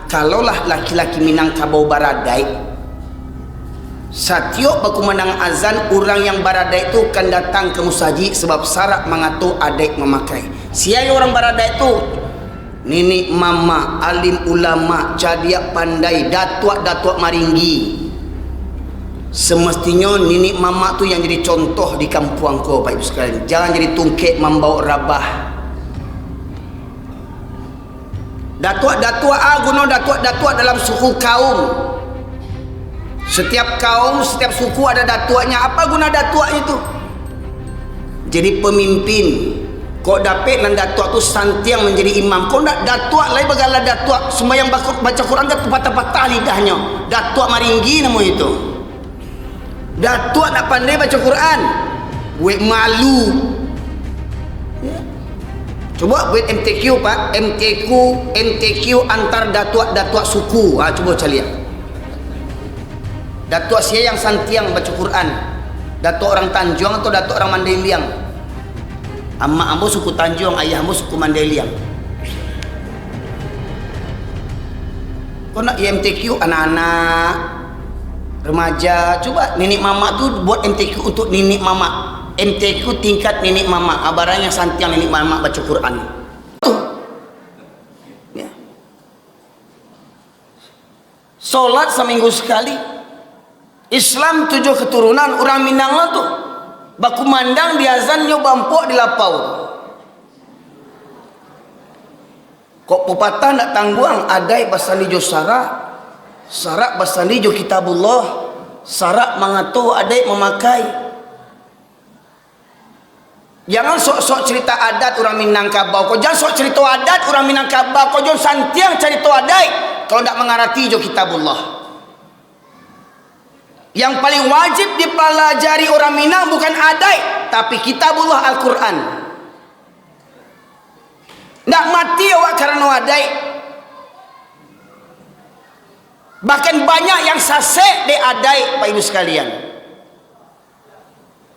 kalaulah laki-laki Minangkabau baradai, satiok baku menang azan, orang yang baradai itu akan datang ke musaji sebab syarat mengatur adik memakai. Siapa orang baradai itu? Nenek mama, alim ulama, cadiak pandai, datuk maringgi. Semestinya nenek mama tu yang jadi contoh di kampung kau, Pak Ibu sekalian. Jangan jadi tungkek membawa rabah. Datuk guna datuk dalam suku kaum. Setiap kaum, setiap suku ada datuknya. Apa guna datuk itu? Jadi pemimpin. Kau dapat nan datuk tu santiang menjadi imam. Kau nak datuk lain bagala datuk sembahyang baca Quran kan patah-patah lidahnya. Datuk maringgi nama itu. Datuk nak pandai baca Quran. Buat malu. Ya. Coba buat MTQ Pak, MTQ antar datuk suku. Coba cari lihat. Datuk saya yang santiang baca Quran. Datuk orang Tanjung atau datuk orang Mandailing? Amma ambo suku Tanjung, ayahmu suku Mandailing. Kau nak MTQ anak-anak remaja, coba nenek mama tu buat MTQ untuk nenek mama. MTQ tingkat nenek mama, abaranya santiang nenek mama baca Quran. Ya. Solat seminggu sekali. Islam 7 keturunan orang Minang lah tu. Baku mandang di azan nyo bampok di lapau. Kok pepatah nak tangguang adai basani jo sarak basani jo kitabullah, sarak mengatur adai memakai. Jangan sok-sok cerita adat orang Minangkabau. Kau jangan sok cerita adat orang Minangkabau. Kau jangan santiang cerita adai kalau tak mengarati jo kitabullah. Yang paling wajib dipelajari orang Minang bukan adai, tapi kitabullah Al-Quran. Nak mati awak karena adai. Bahkan banyak yang sasek de adai, Pak Ibu sekalian.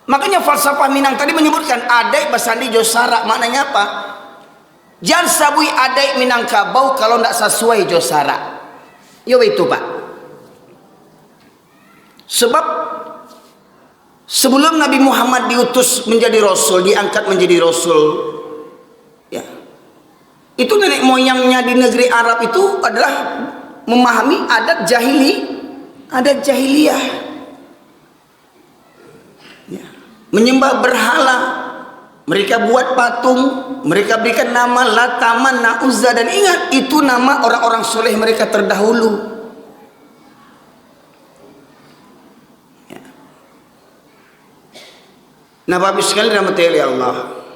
Makanya falsafah Minang tadi menyebutkan adai basandi jo sarak. Maknanya apa? Jangan sabui adai Minangkabau kalau tidak sesuai jo sarak. Yo itu Pak. Sebab sebelum Nabi Muhammad diutus menjadi Rasul, diangkat menjadi Rasul, ya, itu nenek moyangnya di negeri Arab itu adalah memahami adat jahiliyah, ya, menyembah berhala. Mereka buat patung, mereka berikan nama Lataman, Na'uzza, dan ingat itu nama orang-orang soleh mereka terdahulu. Nah, Bapak sekali rahmati Allah.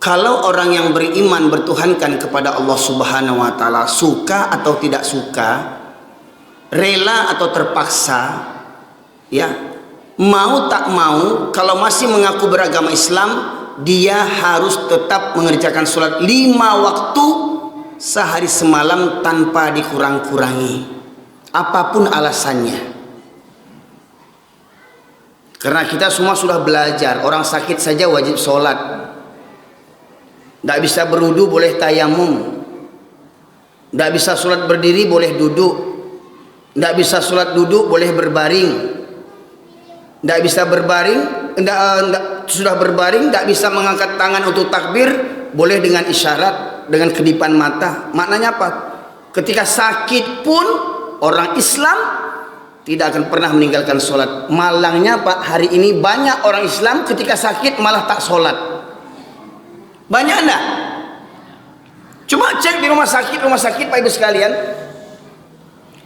Kalau orang yang beriman bertuhankan kepada Allah Subhanahu wa taala, suka atau tidak suka, rela atau terpaksa, ya, mau tak mau, kalau masih mengaku beragama Islam, dia harus tetap mengerjakan sholat 5 waktu sehari semalam tanpa dikurang-kurangi, apapun alasannya. Karena kita semua sudah belajar, orang sakit saja wajib sholat. Tidak bisa berwudu boleh tayamum. Tidak bisa sholat berdiri boleh duduk. Tidak bisa sholat duduk boleh berbaring. Tidak bisa berbaring, sudah berbaring, tidak bisa mengangkat tangan untuk takbir, boleh dengan isyarat, dengan kedipan mata. Maknanya apa? Ketika sakit pun orang Islam tidak akan pernah meninggalkan sholat. Malangnya Pak, hari ini banyak orang Islam ketika sakit malah tak sholat. Banyak enggak? Cuma cek di rumah sakit Pak Ibu sekalian.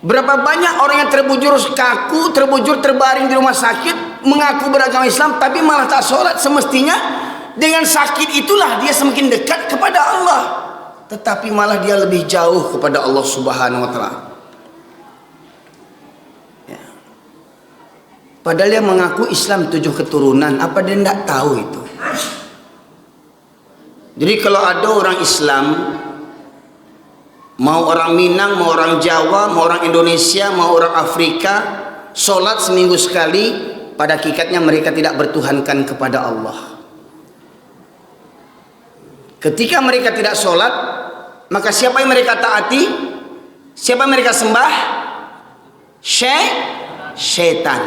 Berapa banyak orang yang terbujur kaku, terbujur terbaring di rumah sakit, mengaku beragama Islam tapi malah tak sholat. Semestinya dengan sakit itulah dia semakin dekat kepada Allah, tetapi malah dia lebih jauh kepada Allah Subhanahu wa taala. Padahal dia mengaku Islam 7 keturunan. Apa dia tidak tahu itu? Jadi kalau ada orang Islam, mau orang Minang, mau orang Jawa, mau orang Indonesia, mau orang Afrika, sholat seminggu sekali, pada hakikatnya mereka tidak bertuhankan kepada Allah. Ketika mereka tidak sholat, maka siapa yang mereka taati? Siapa mereka sembah? Syaitan.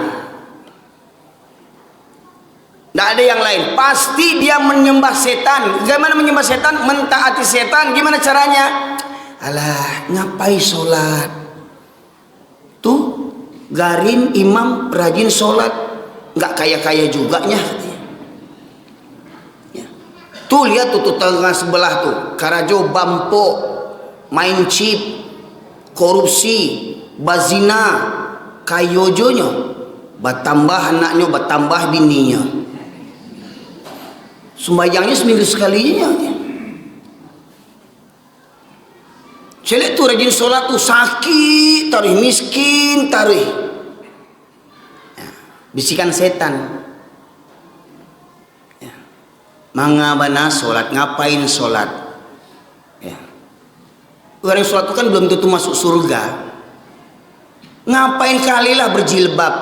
Tidak ada yang lain. Pasti dia menyembah setan. Gimana menyembah setan? Mentaati setan. Gimana caranya? Alah, ngapain sholat? Tuh, garin imam rajin sholat. Nggak kaya-kaya juga nya. Ya. Tuh lihat tuh tetangga sebelah tuh. Karajo, bampo, main chip, korupsi, bazina, kayojonya, bertambah anaknya, bertambah bininya. Sembahyangnya seminggu sekalinya. Saya lihat tuh rajin sholat tuh sakit, taruh miskin, taruh. Ya, bisikan setan. Ya. Mangabana sholat, ngapain sholat? Ya. Orang sholat itu kan belum tentu masuk surga. Ngapain kalilah berjilbab?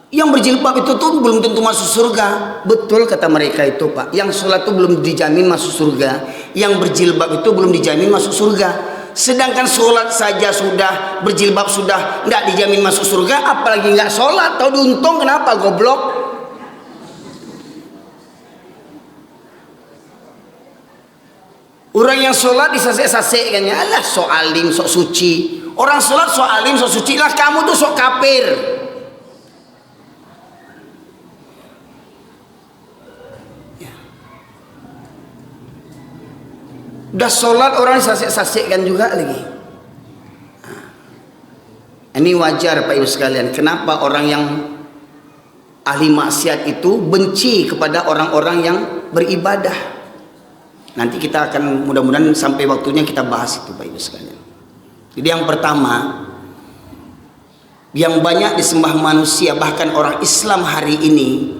Yang berjilbab itu tuh belum tentu masuk surga. Betul kata mereka itu, Pak. Yang sholat itu belum dijamin masuk surga. Yang berjilbab itu belum dijamin masuk surga. Sedangkan sholat saja sudah, berjilbab sudah tidak dijamin masuk surga, apalagi nggak sholat. Tahu diuntung kenapa, goblok? Orang yang sholat disasek-sasek kan, alah sok alim, sok suci. Orang sholat sok alim, sok suci. Lah kamu tuh sok kafir. Udah sholat orang sasek-sasekkan juga lagi. Ini wajar Pak Ibu sekalian. Kenapa orang yang ahli maksiat itu benci kepada orang-orang yang beribadah? Nanti kita akan mudah-mudahan sampai waktunya kita bahas itu Pak Ibu sekalian. Jadi yang pertama, yang banyak disembah manusia bahkan orang Islam hari ini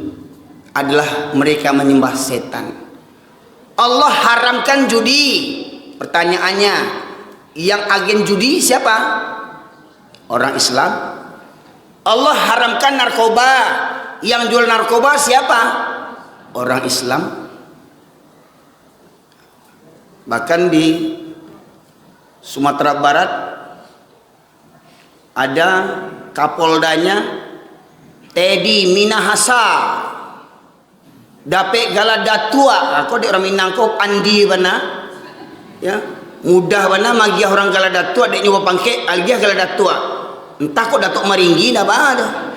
adalah mereka menyembah setan. Allah haramkan judi. Pertanyaannya, yang agen judi siapa? Orang Islam. Allah haramkan narkoba. Yang jual narkoba siapa? Orang Islam. Bahkan di Sumatera Barat ada Kapoldanya Teddy Minahasa. Dapat gala datua, aku di orang Minang ko pandi bana, ya mudah bana magiah orang gala datua, dek nyoba pangke, algiah gala datua, entah kok datuk maringgi dah ada.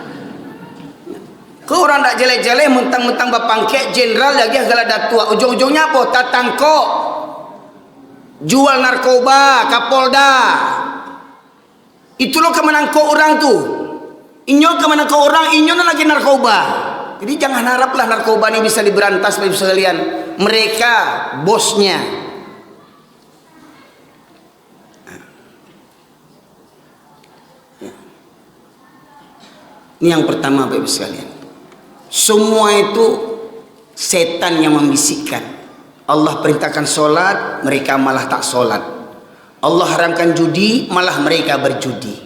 Kau orang tak jele-jele, mentang-mentang bapangke jenderal lagi gala datua, ujung-ujungnya apa? Tatangko, jual narkoba, Kapolda, itu lo kemenangko orang tuh, inyo kemenangko orang, inyo lagi narkoba. Jadi jangan haraplah narkoba ini bisa diberantas Bapak Ibu sekalian. Mereka bosnya. Ini yang pertama Bapak Ibu sekalian. Semua itu setan yang membisikkan. Allah perintahkan sholat, mereka malah tak sholat. Allah haramkan judi, malah mereka berjudi.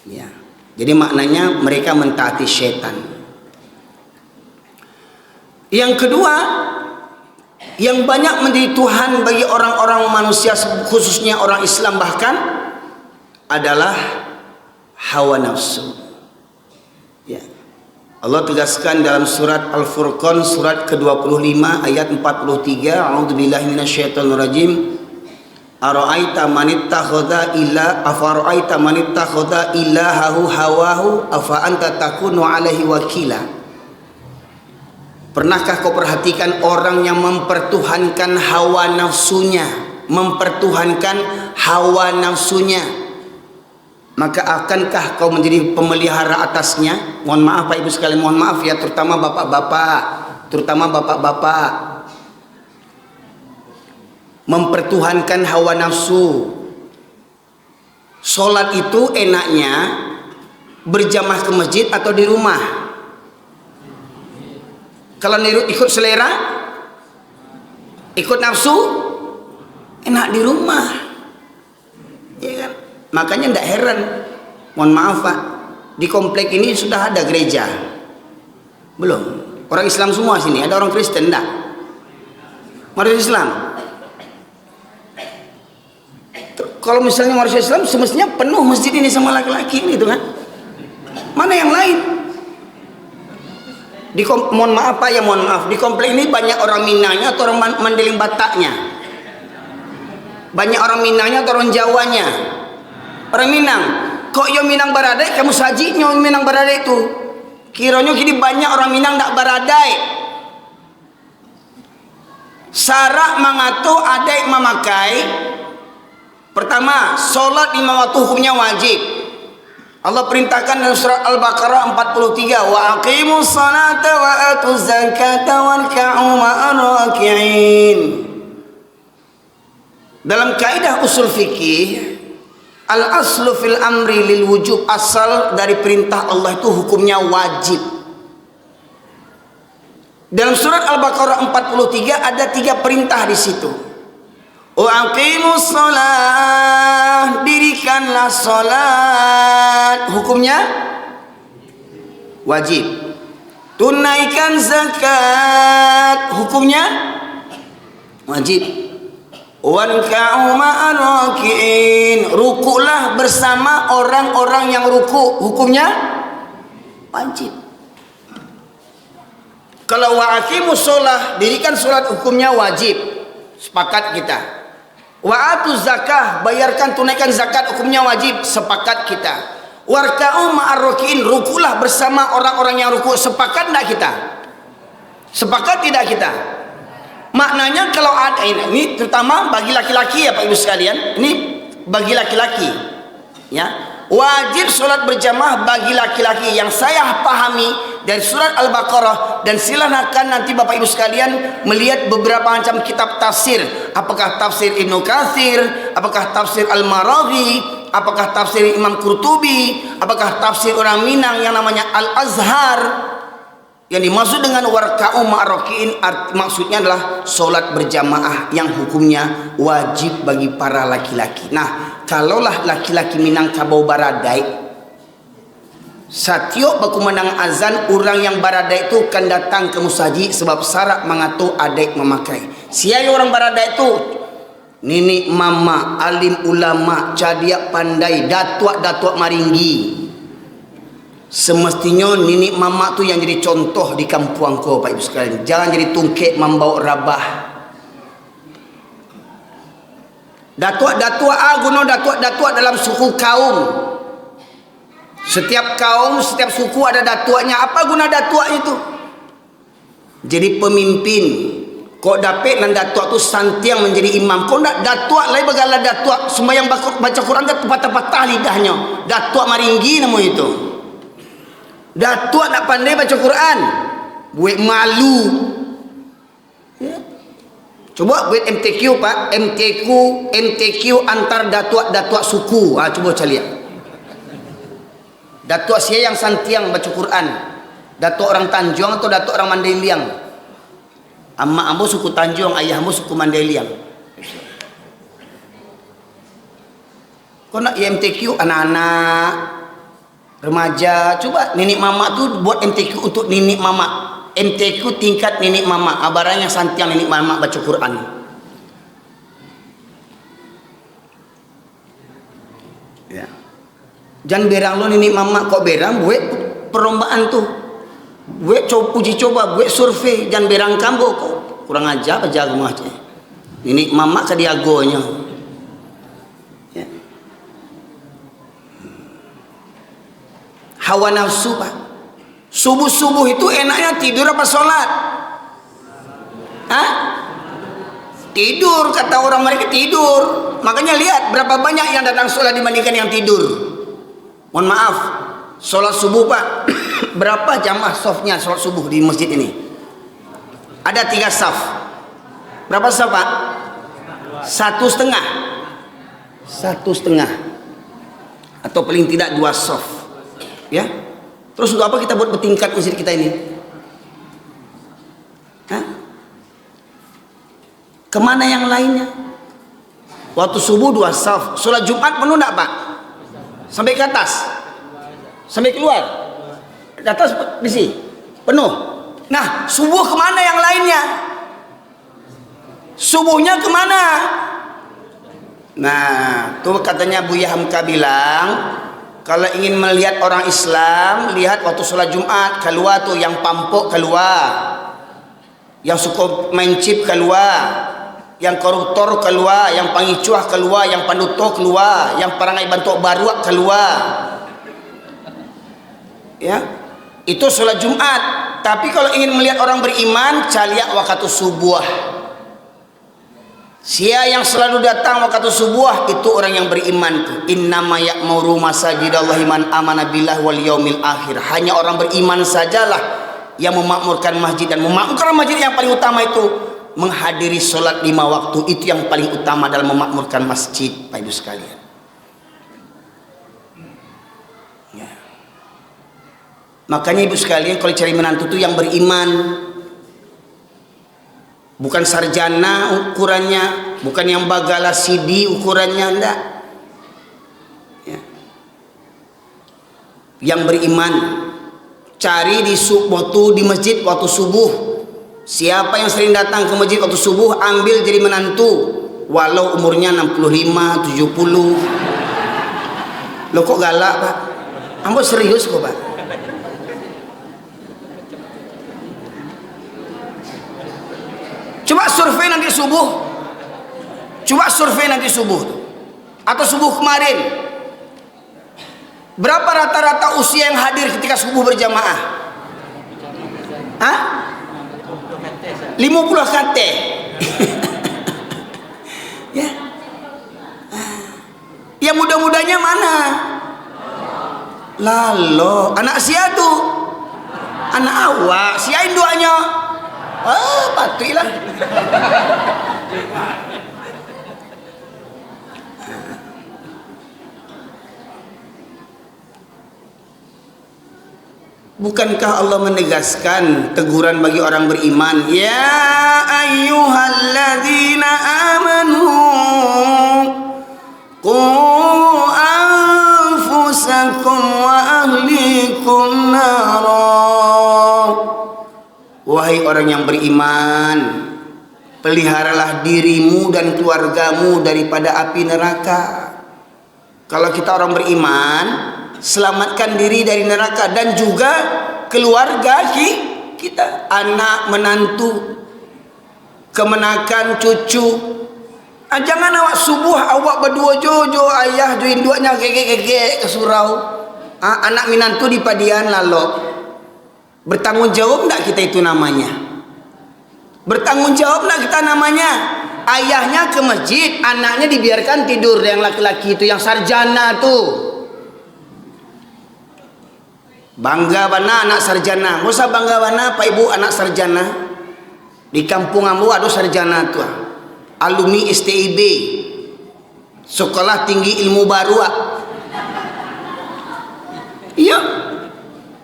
Ya. Jadi maknanya mereka mentaati setan. Yang kedua, yang banyak menjadi Tuhan bagi orang-orang manusia, khususnya orang Islam bahkan, adalah hawa nafsu. Ya. Allah tegaskan dalam surat Al-Furqan surat ke-25 ayat 43, A'udzubillahi minasyaitonirrajim. Ara'aita man ittakhadha ilahahu hawahu afa anta takunu alaihi wakila. Pernahkah kau perhatikan orang yang mempertuhankan hawa nafsunya, mempertuhankan hawa nafsunya, maka akankah kau menjadi pemelihara atasnya? Mohon maaf Pak Ibu sekalian, mohon maaf ya, terutama bapak-bapak, mempertuhankan hawa nafsu. Sholat itu enaknya berjamaah ke masjid atau di rumah? Kalau ikut selera, ikut nafsu, enak di rumah, ya kan? Makanya tidak heran, mohon maaf Pak, di komplek ini sudah ada gereja, belum? Orang Islam semua sini, ada orang Kristen enggak? Orang Islam. Kalau misalnya manusia Islam semestinya penuh masjid ini sama laki-laki ini, itu kan? Mana yang lain? Mohon maaf Pak, ya mohon maaf, di komplek ini banyak orang Minangnya atau orang Mandailing Bataknya? Banyak orang Minangnya atau orang Jawanya? Orang Minang. Kok yo Minang baradai, kamu sajinya Minang baradai itu. Kiranya kini banyak orang Minang tak baradai. Syarat mengatu adai memakai. Pertama, solat 5 waktu hukumnya wajib. Allah perintahkan dalam surat Al-Baqarah 43, wa aqimus salata wa atuz zakata warka'u ma'ar raki'in. Dalam kaidah usul fikih, al-aslu fil amri lil wujub, asal dari perintah Allah itu hukumnya wajib. Dalam surat Al-Baqarah 43 ada 3 perintah di situ. Wa aqimus shalah, dirikanlah salat, hukumnya wajib. Tunaikan zakat, hukumnya wajib. Warka'u ma'ar raki'in, rukulah bersama orang-orang yang ruku, hukumnya wajib. Kalau wa aqimus shalah, dirikan salat, hukumnya wajib, sepakat kita. Wa atuz zakah, bayarkan tunaikan zakat, hukumnya wajib, sepakat kita. Warka'u ma'ar raki'in, rukulah bersama orang-orang yang ruku, sepakat tidak kita? Sepakat tidak kita? Maknanya kalau ada ini terutama bagi laki-laki ya Pak Ibu sekalian, ini bagi laki-laki ya, wajib sholat berjamaah bagi laki-laki. Yang saya pahami dari surat Al-Baqarah, dan silakan nanti Bapak Ibu sekalian melihat beberapa macam kitab tafsir, apakah tafsir Ibnu Katsir, apakah tafsir Al-Maraghi, apakah tafsir Imam Qurtubi, apakah tafsir orang Minang yang namanya Al-Azhar. Yang dimaksud dengan warka'u ma'roki'in maksudnya adalah solat berjamaah yang hukumnya wajib bagi para laki-laki. Nah, kalaulah laki-laki Minangkabau baradai, satiok bakumandang azan, orang yang baradai itu akan datang ke musaji sebab syarat mengatur adik memakai. Siapa orang baradai itu? Nini mama, alim ulama, cadiak pandai, datuk maringgi. Semestinya nini mama tu yang jadi contoh di kampung kau Pak Ibu sekalian. Jangan jadi tungkek membawa rabah. Datuk-datuk guna datuk-datuk dalam suku kaum. Setiap kaum, setiap suku ada datuknya. Apa guna datuk itu? Jadi pemimpin. Kok dapat nan datuk tu santiang menjadi imam. Kok nak datuk lain bagalah datuk sembahyang baca Quran kan patah-patah lidahnya. Datuk maringgi nama itu. Datuk nak pandai baca Quran, buat malu ya. Coba buat MTQ Pak, MTQ antar datuk suku. Coba cari lihat. Datuk saya yang santiang baca Quran, datuk orang Tanjung atau datuk orang Mandailing? Amma ambo suku Tanjung, ayah ambo suku Mandailing. Kau nak MTQ anak-anak remaja, coba nenek mama tu buat MTQ untuk nenek mama. MTQ tingkat nenek mama, abaranya santiang nenek mama baca Quran. Ya. Jangan berang lo nenek mama, kok berang buat perlombaan tu. Buat uji coba, buat survei, jangan berang kambo kok. Kurang ajar aja rumah aja. Nenek mama sadiagonya. Hawa nafsu Pak. Subuh-subuh itu enaknya tidur apa sholat? Tidur, kata orang mereka tidur. Makanya lihat berapa banyak yang datang sholat dibandingkan yang tidur. Mohon maaf, sholat subuh Pak. Berapa jamaah safnya sholat subuh di masjid ini? Ada 3 saf. Berapa saf Pak? 1,5. 1,5. Atau paling tidak 2 saf. Ya, terus untuk apa kita buat bertingkat masjid kita ini? Kemana yang lainnya? Waktu subuh 2 saf, sholat Jumat penuh enggak Pak? Sampai ke atas, sampai keluar, di atas di sini penuh. Nah, subuh kemana yang lainnya? Subuhnya kemana? Nah, tuh katanya Buya Hamka bilang, kalau ingin melihat orang Islam, lihat waktu sholat Jumat keluar tuh, yang pampuk keluar, yang suka main chip keluar, yang koruptor keluar, yang pangicuah keluar, yang panduto keluar, yang perangai bantu baruak keluar. Ya, itu sholat Jumat. Tapi kalau ingin melihat orang beriman, caliak waktu subuh. Sia yang selalu datang waktu subuh itu orang yang beriman tuh. Innama ya'muru masajidallahi man amana billahi wal yaumil akhir. Hanya orang beriman sajalah yang memakmurkan masjid, dan memakmurkan masjid yang paling utama itu menghadiri sholat 5 waktu. Itu yang paling utama dalam memakmurkan masjid, Pak Ibu sekalian. Ya. Makanya Ibu sekalian, kalau cari menantu itu yang beriman. Bukan sarjana ukurannya, bukan yang bagala CD ukurannya, enggak. Ya. Yang beriman. Cari di waktu di masjid waktu subuh. Siapa yang sering datang ke masjid waktu subuh, ambil jadi menantu. Walau umurnya 65, 70. Loh kok galak, Pak? Ambo serius kok, Pak. Coba survei nanti subuh. Coba survei nanti subuh. Atau subuh kemarin. Berapa rata-rata usia yang hadir ketika subuh berjamaah? Hah? 50 KT. Ya. Yang muda-mudanya mana? Lalu anak sia tuh. Anak awak, siain doanya. Patuilah. Bukankah Allah menegaskan teguran bagi orang beriman? Ya ayyuhalladzina amanu qu anfusakum wa ahlikum nara. Wahai orang yang beriman, peliharalah dirimu dan keluargamu daripada api neraka. Kalau kita orang beriman, selamatkan diri dari neraka dan juga keluarga kita, anak, menantu, kemenakan, cucu. Jangan awak subuh awak berdua jojo, ayah join duanya gege ke surau. Anak menantu di padian lalu. Bertanggung jawab enggak kita itu namanya? Bertanggung jawab enggak kita namanya? Ayahnya ke masjid, anaknya dibiarkan tidur, yang laki-laki itu, yang sarjana tuh. Bangga bana anak sarjana. Musa bangga bana Pak Ibu anak sarjana. Di kampung ambo ada sarjana tuh. Alumni STIB. Sekolah Tinggi Ilmu Baru. Iya.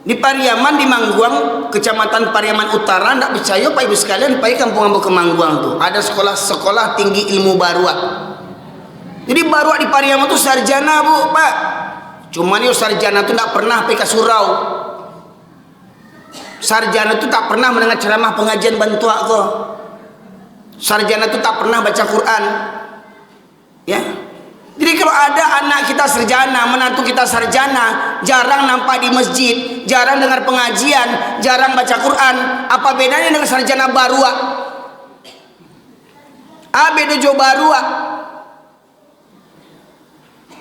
Di Pariaman, di Mangguang, Kecamatan Pariaman Utara, ndak percaya Pak Ibu sekalian, Pak kampung ambo ke Mangguang tuh, ada sekolah Tinggi Ilmu Baru. Jadi baru di Pariaman tuh sarjana, Bu, Pak. Cuman yo sarjana tuh ndak pernah pergi ke surau. Sarjana tuh tak pernah mendengar ceramah pengajian bantua kok. Sarjana tuh tak pernah baca Quran. Ya. Jadi kalau ada anak kita sarjana, menantu kita sarjana, jarang nampak di masjid, jarang dengar pengajian, jarang baca Quran, apa bedanya dengan sarjana baru? Beda jo baru.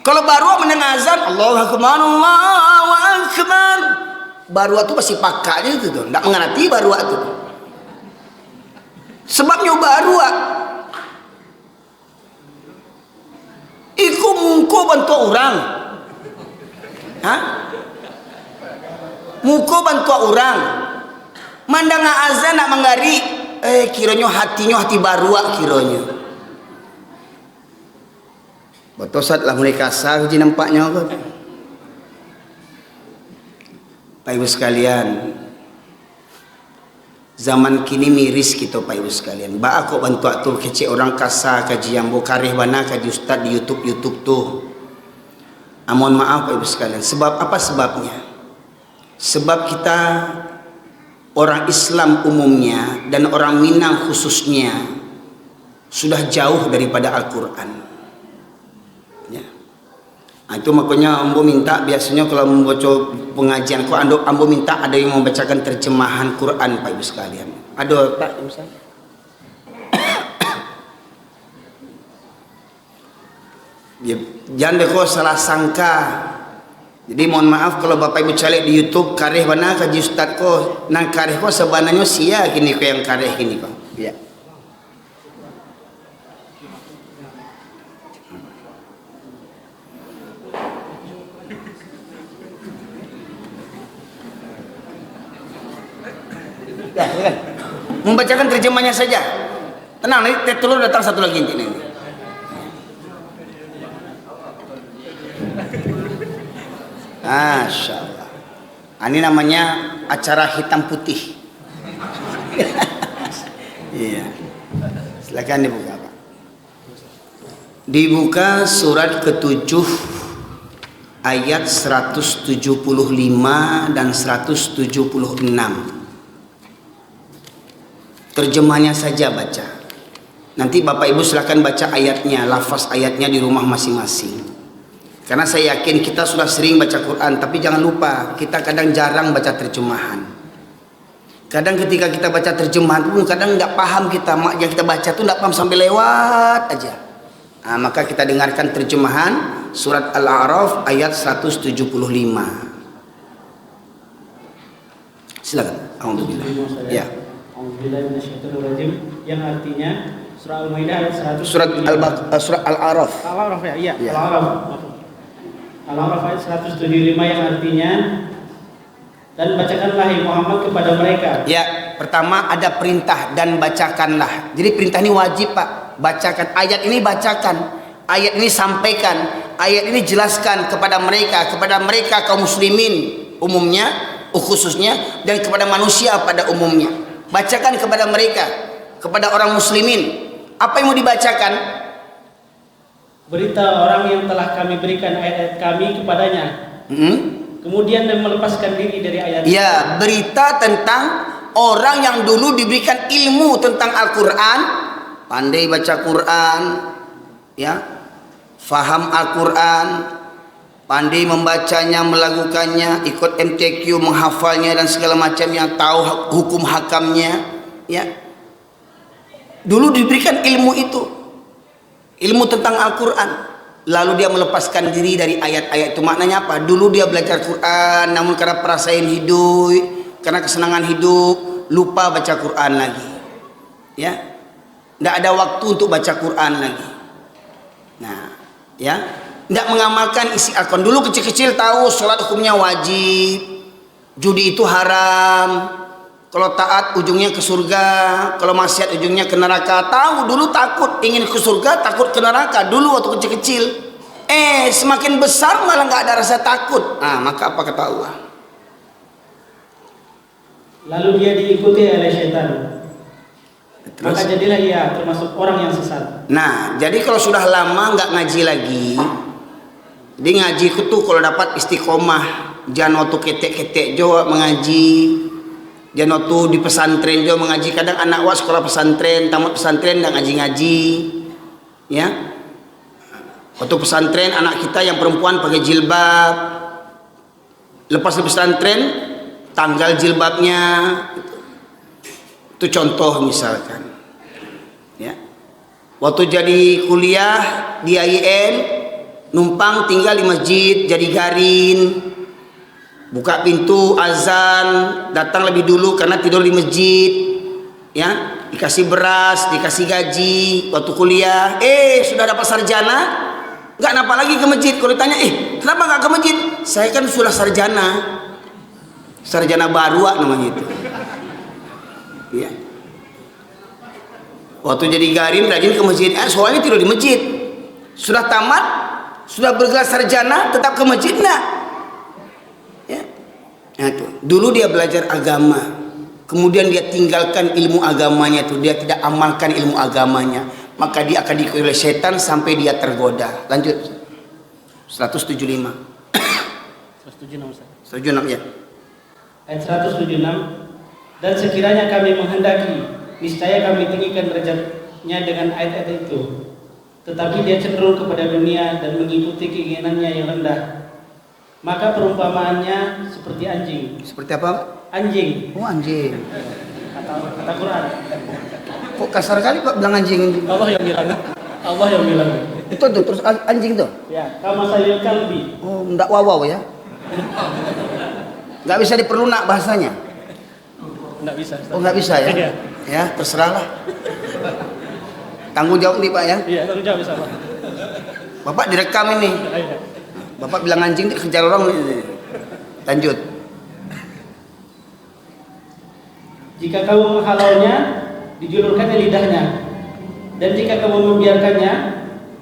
Kalau baru mendengar azan, Allahu Akbar, Allahu Akbar. Baru itu pasti pakainya itu tuh, enggak mengerti baru itu. Sebabnya baru iku muko bantu orang. Muko bantu orang. Mandang azan nak menggari, kiranya hatinya hati baru kiranya. Botosat lah mulai kasar je nampaknya apa. Pak Ibu sekalian, zaman kini miris kita Pak Ibu sekalian. Ba aku bantu tu kecek orang kasar kaji yang kareh bana kaji ustaz di YouTube tuh. Mohon maaf Pak Ibu sekalian. Sebab apa sebabnya? Sebab kita orang Islam umumnya dan orang Minang khususnya sudah jauh daripada Al-Quran. Nah, itu makanya ambo minta biasanya kalau membaca pengajian kok ambo minta ada yang membacakan terjemahan Quran Pak Ibu sekalian. Ada Pak Ustaz? Ya, jangan kok salah sangka. Jadi mohon maaf kalau Bapak Ibu cari di YouTube kareh mana kaji Ustaz kok nang kareh kok sebenarnya sia gini kok yang kareh gini kok. Ya. Ya, kan? Membacakan terjemahnya saja. Tenang, nanti telur datang satu lagi ini. Masya Allah. Ini namanya acara hitam putih. Iya. Silakan dibuka Pak. Dibuka surat ke-7 ayat 175 dan 176. Terjemahnya saja baca. Nanti Bapak Ibu silakan baca ayatnya, lafaz ayatnya di rumah masing-masing. Karena saya yakin kita sudah sering baca Quran, tapi jangan lupa kita kadang jarang baca terjemahan. Kadang ketika kita baca terjemahan pun kadang nggak paham kita, yang kita baca tuh nggak paham sampai lewat aja. Nah, maka kita dengarkan terjemahan surat Al-A'raf ayat 175. Silakan. Alhamdulillah. Ya. Yang artinya surah Al-Maidah ayat 100. Surat Al-A'raf. Al-A'raf ya, iya. Ya. Al-A'raf ayat 175 yang artinya dan bacakanlah hai Muhammad kepada mereka. Ya, pertama ada perintah dan bacakanlah. Jadi perintah ini wajib Pak. Bacakan ayat ini, bacakan. Ayat ini sampaikan. Ayat ini jelaskan kepada mereka kaum muslimin umumnya, khususnya, dan kepada manusia pada umumnya. Bacakan kepada mereka, kepada orang muslimin. Apa yang mau dibacakan? Berita orang yang telah kami berikan ayat-ayat kami kepadanya. Kemudian dan melepaskan diri dari ayat. Ya, berita tentang orang yang dulu diberikan ilmu tentang Al-Quran, pandai baca Quran, ya, faham Al-Quran, pandai membacanya, melakukannya, ikut MTQ, menghafalnya dan segala macamnya, tahu hukum hakamnya, ya. Dulu diberikan ilmu itu, ilmu tentang Al-Quran, lalu dia melepaskan diri dari ayat-ayat itu. Maknanya apa? Dulu dia belajar Quran, namun karena perasaan hidup, karena kesenangan hidup, lupa baca Quran lagi, ya. Tidak ada waktu untuk baca Quran lagi. Nah, ya. Tidak mengamalkan isi Al-Quran. Dulu kecil-kecil tahu sholat hukumnya wajib, judi itu haram, kalau taat ujungnya ke surga, kalau maksiat ujungnya ke neraka. Tahu dulu, takut, ingin ke surga, takut ke neraka dulu waktu kecil-kecil. Semakin besar malah nggak ada rasa takut. Nah, maka apa kata Allah? Lalu dia diikuti oleh setan. Maka jadilah ia termasuk orang yang sesat. Nah, jadi kalau sudah lama nggak ngaji lagi, di ngaji itu tuh kalau dapat istiqomah, jangan waktu ketek-ketek jo mengaji, jangan waktu di pesantren jo mengaji. Kadang anak was sekolah pesantren, tamat pesantren nggak ngaji-ngaji, ya. Waktu pesantren anak kita yang perempuan pakai jilbab, lepas di pesantren tanggal jilbabnya, itu contoh misalkan, ya. Waktu jadi kuliah di IAIN, numpang tinggal di masjid, jadi garin, buka pintu azan, datang lebih dulu karena tidur di masjid, ya, dikasih beras, dikasih gaji. Waktu kuliah, sudah dapat sarjana, nggak napa lagi ke masjid. Kalau ditanya, kenapa nggak ke masjid? Saya kan sudah sarjana baru namanya itu, ya. Waktu jadi garin rajin ke masjid, soalnya tidur di masjid. Sudah tamat, sudah bergelar sarjana, tetap ke masjid enggak? Ya. Nah, itu. Dulu dia belajar agama, kemudian dia tinggalkan ilmu agamanya itu, dia tidak amalkan ilmu agamanya, maka dia akan diikuti oleh setan sampai dia tergoda. Lanjut. 175. 176 ya. Ayat 176. Dan sekiranya kami menghendaki, niscaya kami tinggikan derajatnya dengan ayat-ayat itu. tetapi dia cenderung kepada dunia dan mengikuti keinginannya yang rendah. Maka perumpamaannya seperti anjing. Seperti apa? Anjing. Oh, anjing. Kata Quran. Kok kasar kali Pak bilang anjing? Allah yang bilang. Allah yang bilang. Itu tuh terus anjing tuh. Ya, kama sayil kalbi. Oh, enggak wawaw ya. Enggak bisa diperlunak bahasanya. Enggak bisa. Oh, enggak bisa ya. Iya. Ya, terserahlah. Tanggung jawab nih Pak ya. Iya, tanggung jawab bisa Pak. Bapak direkam ini. Iya. Bapak bilang anjing dikejar orang. Lanjut. Jika kamu menghalaunya, dijulurkannya lidahnya. Dan jika kamu membiarkannya,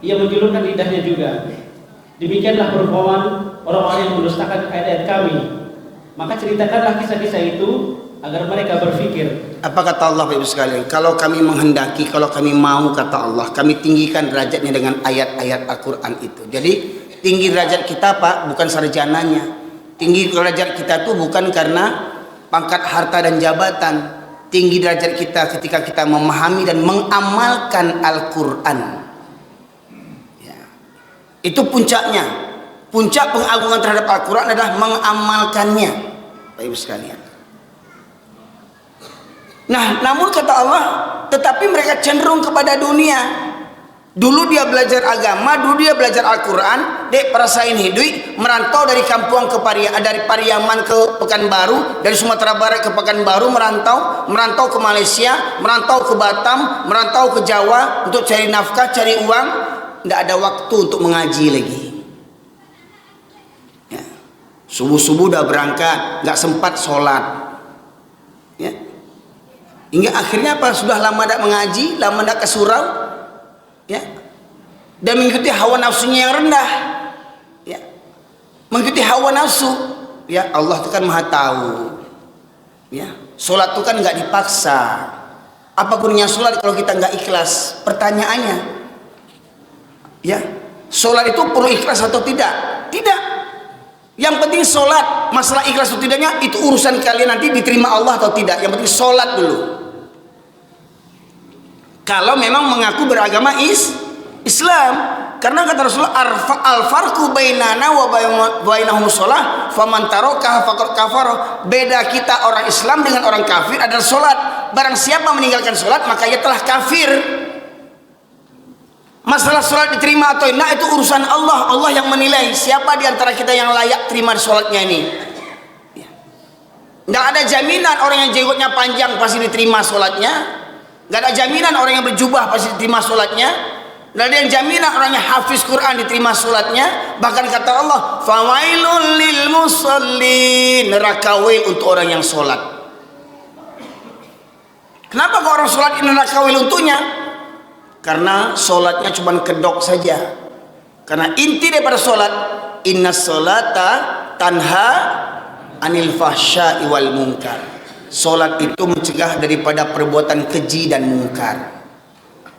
ia menjulurkan lidahnya juga. Demikianlah perumpamaan orang-orang yang mendustakan ayat-ayat kami. Maka ceritakanlah kisah-kisah itu agar mereka berpikir. Apa kata Allah Bapak Ibu sekalian? Kalau kami menghendaki, kalau kami mau, kata Allah, kami tinggikan derajatnya dengan ayat-ayat Al-Quran itu. Jadi tinggi derajat kita Pak, bukan sarjananya. Tinggi derajat kita itu bukan karena pangkat harta dan jabatan. Tinggi derajat kita ketika kita memahami dan mengamalkan Al-Quran. Ya. Itu puncaknya. Puncak pengagungan terhadap Al-Quran adalah mengamalkannya, Bapak Ibu sekalian. Nah, namun kata Allah, tetapi mereka cenderung kepada dunia. Dulu dia belajar agama, dulu dia belajar Al-Quran, dek perasain hidup, merantau dari kampung ke dari Pariaman ke Pekanbaru, dari Sumatera Barat ke Pekanbaru, merantau ke Malaysia, merantau ke Batam, merantau ke Jawa untuk cari nafkah, cari uang, tidak ada waktu untuk mengaji lagi. Ya. Subuh-subuh udah berangkat, nggak sempat sholat. Ya. Hingga akhirnya apa? Sudah lama tidak mengaji, lama tidak ke surau, ya, dan mengikuti hawa nafsunya yang rendah, ya, mengikuti hawa nafsu, ya. Allah itu kan maha tahu, ya. Sholat itu kan nggak dipaksa. Apa gunanya sholat kalau kita nggak ikhlas? Pertanyaannya, ya, sholat itu perlu ikhlas atau tidak? Tidak. Yang penting sholat. Masalah ikhlas atau tidaknya itu urusan kalian nanti diterima Allah atau tidak. Yang penting sholat dulu. Kalau memang mengaku beragama Islam, karena kata Rasulullah, al-farqu bainana wa bainahum shalah faman tarakaha faqad kafara. Beda kita orang Islam dengan orang kafir adalah salat. Barang siapa meninggalkan salat maka ia telah kafir. Masalah salat diterima atau tidak itu urusan Allah. Allah yang menilai siapa di antara kita yang layak terima salatnya ini. Tidak ada jaminan orang yang jenggotnya panjang pasti diterima salatnya. Gak ada jaminan orang yang berjubah pasti diterima sholatnya. Gak ada yang jaminan orang yang hafiz Quran diterima sholatnya. Bahkan kata Allah, fawailul lil musallin, neraka wail untuk orang yang sholat. Kenapa kok orang sholat ini neraka wail untuknya? Karena sholatnya cuma kedok saja. Karena inti daripada sholat, inna sholata tanha anil fahsya'i wal munkar. Solat itu mencegah daripada perbuatan keji dan mungkar.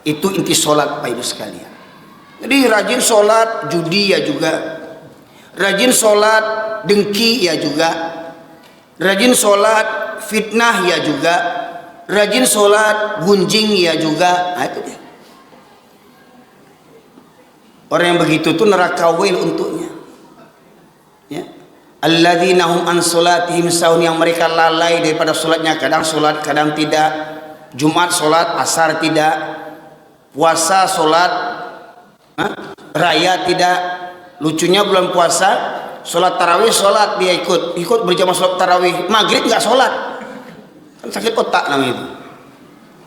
Itu inti solat Pak Ibu sekalian. Jadi rajin solat judi ya juga, rajin solat dengki ya juga, rajin solat fitnah ya juga, rajin solat gunjing ya juga. Nah, itu dia. Orang yang begitu tuh neraka wail untuknya. Ya. Alladzina hum an salatihim sahun, yang mereka lalai daripada salatnya, kadang salat kadang tidak, Jumat salat, asar tidak, puasa salat, raya tidak. Lucunya bulan puasa salat tarawih salat dia ikut berjamaah salat tarawih, maghrib nggak salat, kan sakit otak namanya itu.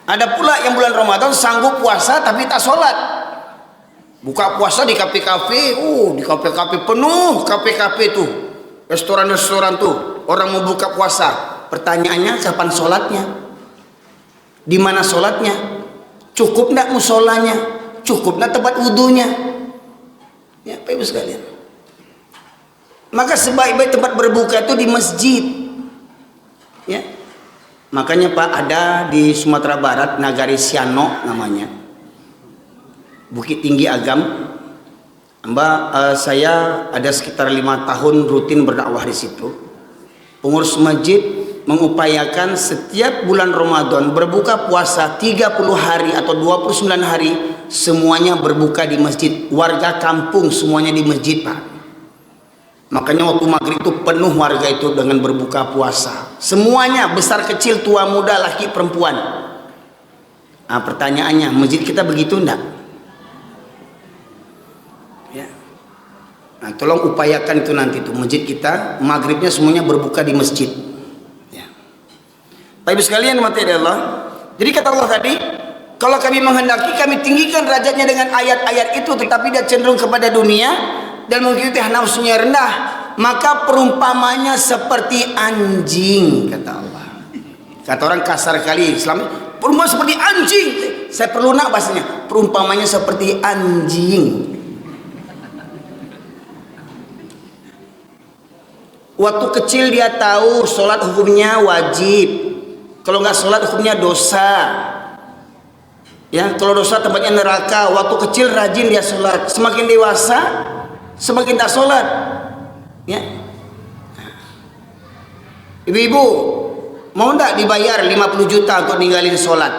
Ada pula yang bulan Ramadan sanggup puasa tapi tak salat, buka puasa di kafe-kafe, di kafe-kafe penuh, kafe-kafe tuh, restoran-restoran tuh, orang mau buka puasa. Pertanyaannya kapan sholatnya? Di mana sholatnya? Cukup nggak musolanya? Cukup nggak tempat wudhunya? Ya, Pak Ibu sekalian. Maka sebaik-baik tempat berbuka itu di masjid. Ya. Makanya Pak, ada di Sumatera Barat, Nagari Siano namanya, Bukit Tinggi Agam. Saya ada sekitar 5 tahun rutin berdakwah di situ. Pengurus masjid mengupayakan setiap bulan Ramadan berbuka puasa 30 hari atau 29 hari semuanya berbuka di masjid. Warga kampung semuanya di masjid, Pak. Makanya waktu maghrib itu penuh warga itu dengan berbuka puasa. Semuanya, besar kecil, tua muda, laki perempuan. Nah, pertanyaannya, masjid kita begitu enggak? Ya. Nah, tolong upayakan itu nanti tuh masjid kita maghribnya semuanya berbuka di masjid. Ya. Bapak Ibu sekalian, mati Allah. Jadi kata Allah tadi, kalau kami menghendaki, kami tinggikan derajatnya dengan ayat-ayat itu, tetapi dia cenderung kepada dunia dan mengikuti nafsunya rendah, maka perumpamanya seperti anjing, kata Allah. Kata orang kasar kali Islam, perumpamaan seperti anjing. Saya perlu nak bahasanya, perumpamanya seperti anjing. Waktu kecil dia tahu sholat hukumnya wajib, kalau nggak sholat hukumnya dosa. Ya, kalau dosa tempatnya neraka. Waktu kecil rajin dia sholat, semakin dewasa semakin tak sholat. Ya. Ibu-ibu, mau tak dibayar 50 juta untuk ninggalin sholat?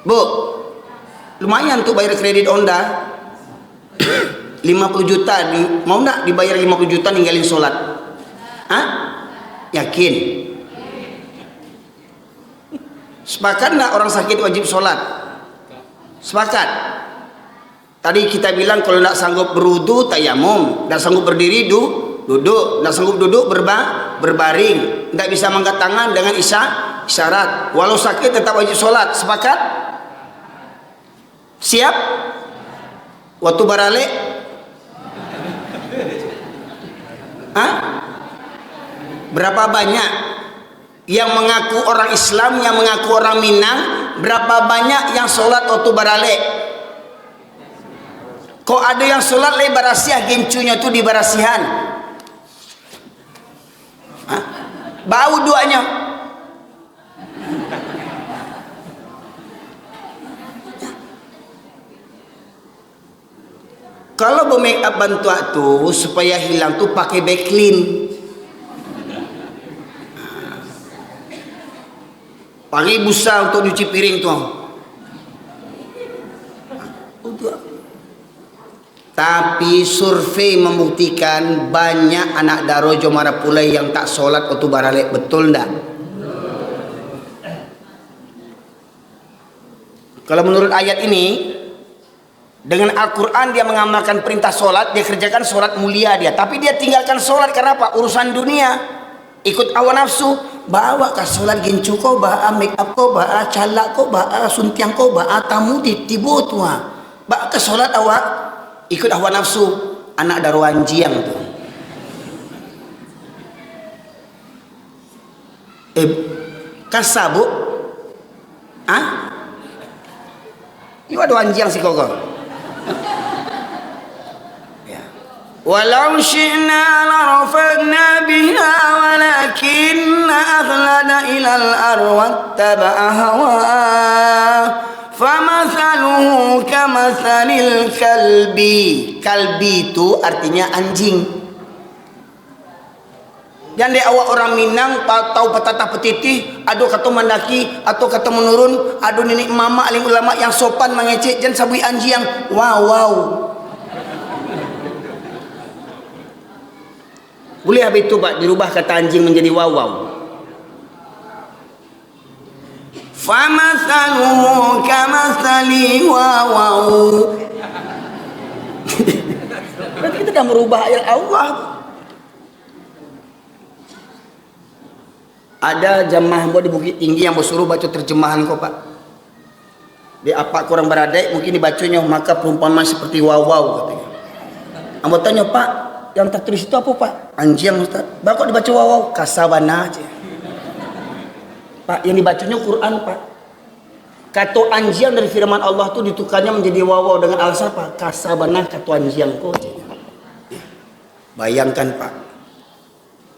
Bu, lumayan tuh bayar kredit Honda. 50 juta, mau tak dibayar 50 juta ninggalin sholat? Hah? Yakin? Sepakat nggak orang sakit wajib sholat? Sepakat. Tadi kita bilang kalau tidak sanggup berwudu tayamum, tidak sanggup berdiri duduk, tidak sanggup duduk berbaring, tidak bisa mengangkat tangan dengan isyarat. Walau sakit tetap wajib sholat. Sepakat? Siap? Waktu barale? Hah? Berapa banyak yang mengaku orang Islam, yang mengaku orang Minang? Berapa banyak yang sholat waktu barale? Kok ada yang sholat le barasiah, gencunya tuh di barasihan? Hah? Bau duanya. Kalau make up bantu tuh supaya hilang tuh pakai backlin. Pakai busa untuk cuci piring tuh. Tapi survei membuktikan banyak anak Darojo Marapulai yang tak sholat waktu barale. Betul enggak? Kalau menurut ayat ini, dengan Al-Quran dia mengamalkan perintah sholat, dia kerjakan sholat mulia dia. Tapi dia tinggalkan sholat karena apa? Urusan dunia. Ikut hawa nafsu. Bawa ke sholat gencu ko, bawa make up ko, bawa calak ko, bawa suntiang ko, bawa tamu di tibo tua. Bawa ke sholat awak, ikut hawa nafsu. Anak daruan jiang tu. Kasabu? Ah? Iwa daruan jiang si koko. Walau syi'na larafa'na biha walakinna aghlada ilal arwattaba'a hawa famathaluhu kamathalil kalbi. Kalbi itu artinya anjing. Yang di awak orang Minang tahu petata petitih, aduh kata mendaki atau kata menurun, aduh nenek mama alim ulama yang sopan mengecek jangan sabui anjing. Wow. Boleh habis itu Pak dirubah kata anjing menjadi wawaw. Famathaluhu kamathali wawaw. Berarti kita dah merubah ayat Allah. Ada jamaah di Bukit Tinggi yang bersuruh baca terjemahan kok Pak. Di apa kurang beradai mungkin dibacanya maka perumpamaan seperti wawaw katanya. Ambo tanya Pak, yang tertulis itu apa Pak? Anjing Ustaz. Bakal dibaca wawaw, kasabana aja. Pak, yang dibacanya Quran Pak. Kata anjing dari firman Allah tuh ditukarnya menjadi wawaw dengan alasan apa? Kasabana kata anjing kok. Bayangkan Pak.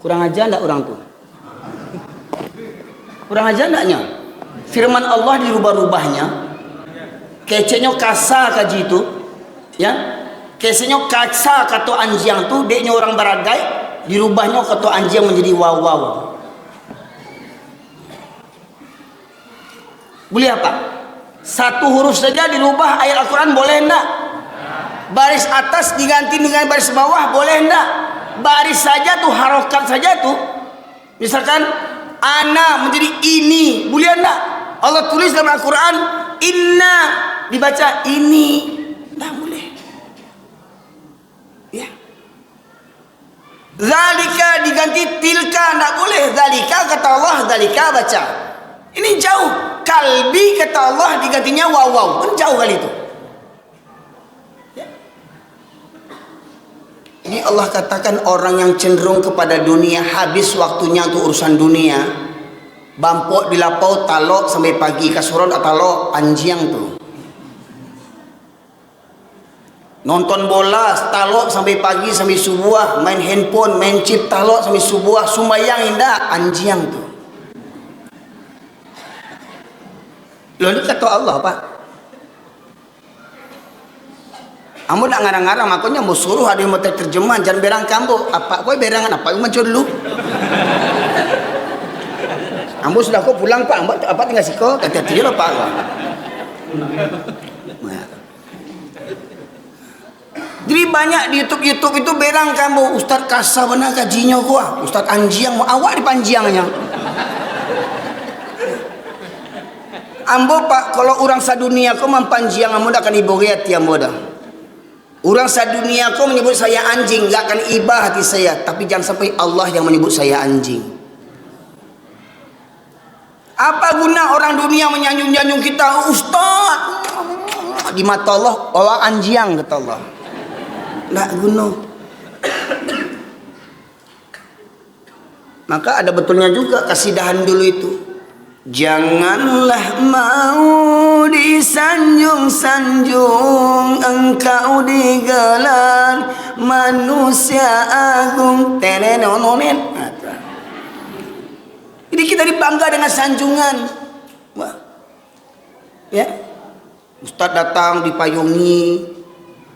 Kurang aja enggak orang tuh? Kurang aja enggaknya? Firman Allah dirubah-rubahnya. Keceknya kasa kaji itu. Ya. Kesenya kaca kata anjing tu deknya orang baragai dirubahnya kata anjing menjadi wawaw. Boleh apa? Satu huruf saja dirubah ayat Al-Quran boleh enggak? Baris atas diganti dengan baris bawah boleh enggak? Baris saja tuh, harokat saja tuh. Misalkan ana menjadi ini, boleh enggak? Allah tulis dalam Al-Quran inna, dibaca ini, enggak boleh. Ya. Zalika diganti tilka, enggak boleh. Zalika kata Allah, zalika baca. Ini jauh. Kalbi kata Allah digantinya wawaw, kan jauh kali itu. Ya. Ini Allah katakan orang yang cenderung kepada dunia, habis waktunya untuk urusan dunia. Bampok dilapau talok sampai pagi, kasuron atau anjiang tuh. Nonton bola talok sampai pagi sampai subuh, main handphone, main chip talok sampai subuh, sumayang indah anjiang tuh. Loh ini kata Allah Pak. Kamu nak ngarang-ngarang, makanya mau suruh ada yang mau terjemahan, jangan berang kamu. Apa kau berangan apa? Kamu mencuri dulu. Kamu sudah kau pulang Pak, apa tinggal sih kau? Hati-hati lah Pak. Jadi banyak di YouTube itu berang kamu. Ustaz kasar benar gajinya gua. Ustaz anjiang mau awak di panjiangnya. Ambo Pak, kalau orang sadunia kau mempanjiang ambo akan ibu riat ya ambo dah. Orang sadunia kau menyebut saya anjing, enggak akan ibah hati saya. Tapi jangan sampai Allah yang menyebut saya anjing. Apa guna orang dunia menyanjung-nyanjung kita Ustaz? Di mata Allah, Allah anjiang kata Allah. Enggak guna. Maka ada betulnya juga kasidahan dulu itu. Janganlah mau disanjung-sanjung, engkau digelar manusia agung. Tenenononen. Jadi kita dibangga dengan sanjungan. Wah. Ya. Ustaz datang dipayungi,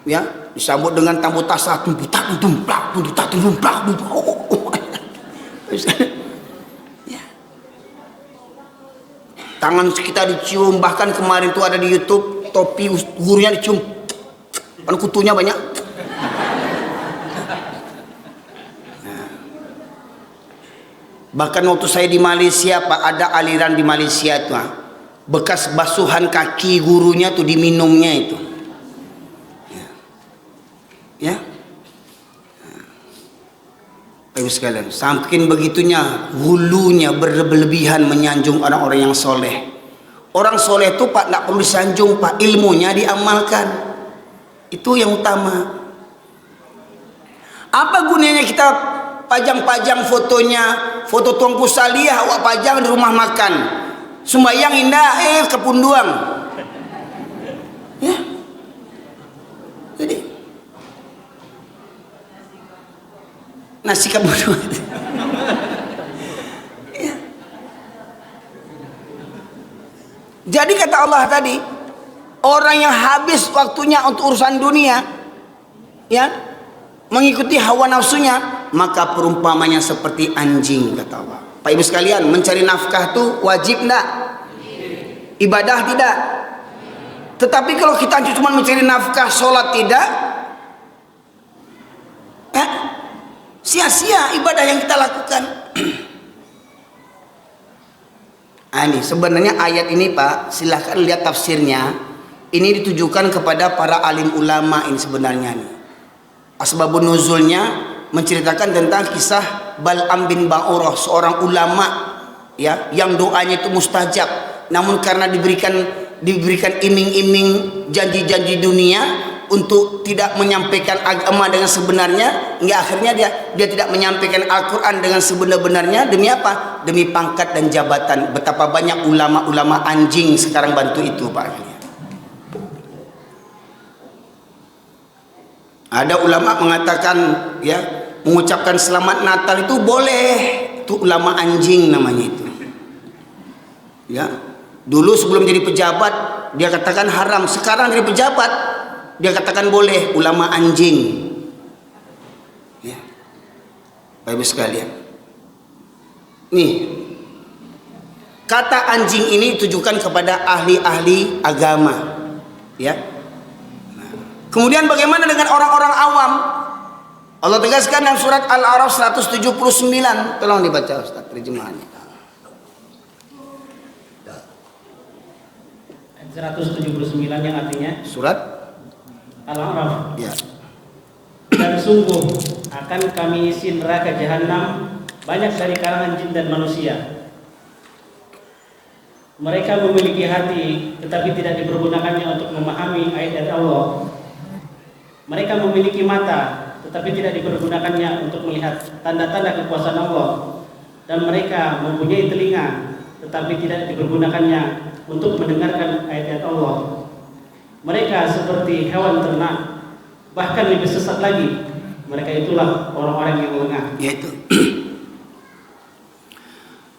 ya, disambut dengan tambu tasah, tumputak tumplak, tumputak tumplak. Tangan kita dicium, bahkan kemarin tuh ada di YouTube topi gurunya dicium, kan kutunya banyak. Nah. Bahkan waktu saya di Malaysia Pak, ada aliran di Malaysia tuh, bekas basuhan kaki gurunya tuh diminumnya itu. Ya. Baik sekalian, saking begitunya hulunya berlebihan menyanjung orang-orang yang soleh. Orang soleh itu Pak tidak perlu disanjung Pak, ilmunya diamalkan. Itu yang utama. Apa gunanya kita pajang-pajang fotonya, foto Tuanku Salihah awak pajang di rumah makan. Sembayang indah, kepunduang. Ya. Jadi nasi kebodohan. Ya. Jadi kata Allah tadi, orang yang habis waktunya untuk urusan dunia, ya, mengikuti hawa nafsunya, maka perumpamannya seperti anjing kata Allah. Pak Ibu sekalian, mencari nafkah itu wajib enggak? Ibadah tidak. Tetapi kalau kita cuma mencari nafkah, sholat tidak, ya, sia-sia ibadah yang kita lakukan. Ini sebenarnya ayat ini Pak, silahkan lihat tafsirnya. Ini ditujukan kepada para alim ulama ini sebenarnya nih. Asbabun nuzulnya menceritakan tentang kisah Bal'am bin Ba'urah, seorang ulama ya yang doanya itu mustajab. Namun karena diberikan iming-iming janji-janji dunia untuk tidak menyampaikan agama dengan sebenarnya, hingga akhirnya dia tidak menyampaikan Al-Quran dengan sebenar-benarnya. Demi apa? Demi pangkat dan jabatan. Betapa banyak ulama-ulama anjing sekarang bantu itu Pak. Ada ulama mengatakan ya, mengucapkan selamat Natal itu boleh. Itu ulama anjing namanya itu. Ya. Dulu sebelum jadi pejabat dia katakan haram, sekarang jadi pejabat dia katakan boleh, ulama anjing. Ya. Bapak Ibu sekalian. Nih. kata anjing ini ditujukan kepada ahli-ahli agama, ya. Kemudian bagaimana dengan orang-orang awam? Allah tegaskan dalam surat Al-A'raf 179. Tolong dibaca Ustaz terjemahannya. 179 yang artinya Surat Al-A'raf. Ya. Dan sungguh akan kami isi neraka jahanam banyak dari kalangan jin dan manusia. Mereka memiliki hati tetapi tidak dipergunakannya untuk memahami ayat-ayat Allah. Mereka memiliki mata tetapi tidak dipergunakannya untuk melihat tanda-tanda kekuasaan Allah. Dan mereka mempunyai telinga tetapi tidak dipergunakannya untuk mendengarkan ayat-ayat Allah. Mereka seperti hewan ternak, bahkan lebih sesat lagi. Mereka itulah orang-orang yang lengah. Yaitu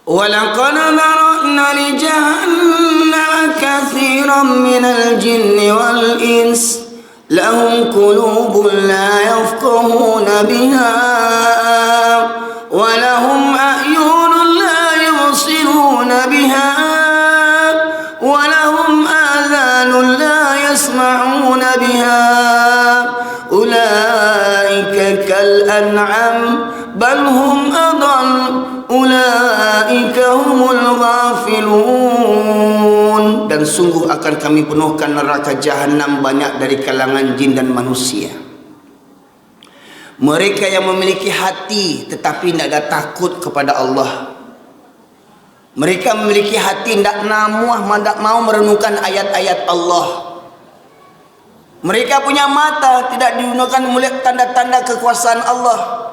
وَلَقَدْ ذَرَأْنَا لِجَهَنَّمَ كَثِيرًا مِنَ الْجِنِّ وَالْإِنسِ لَهُمْ قُلُوبٌ لَا يَفْقَهُونَ بِهَا وَلَهُمْ أَعْيُنٌ لَا يُبْصِرُونَ بِهَا وَلَهُمْ آذَانٌ لَا يَسْمَعُونَ بِهَا أُولَئِكَ كَالْأَنْعَامِ بَلْ هُمْ أَضَلُّ أُولَئِكَ هُمُ الْغَافِلُونَ. Dan sungguh akan kami penuhkan neraka jahanam banyak dari kalangan jin dan manusia. Mereka yang memiliki hati tetapi tidak ada takut kepada Allah. Mereka memiliki hati tidak mau merenungkan ayat-ayat Allah. Mereka punya mata tidak digunakan melihat tanda-tanda kekuasaan Allah.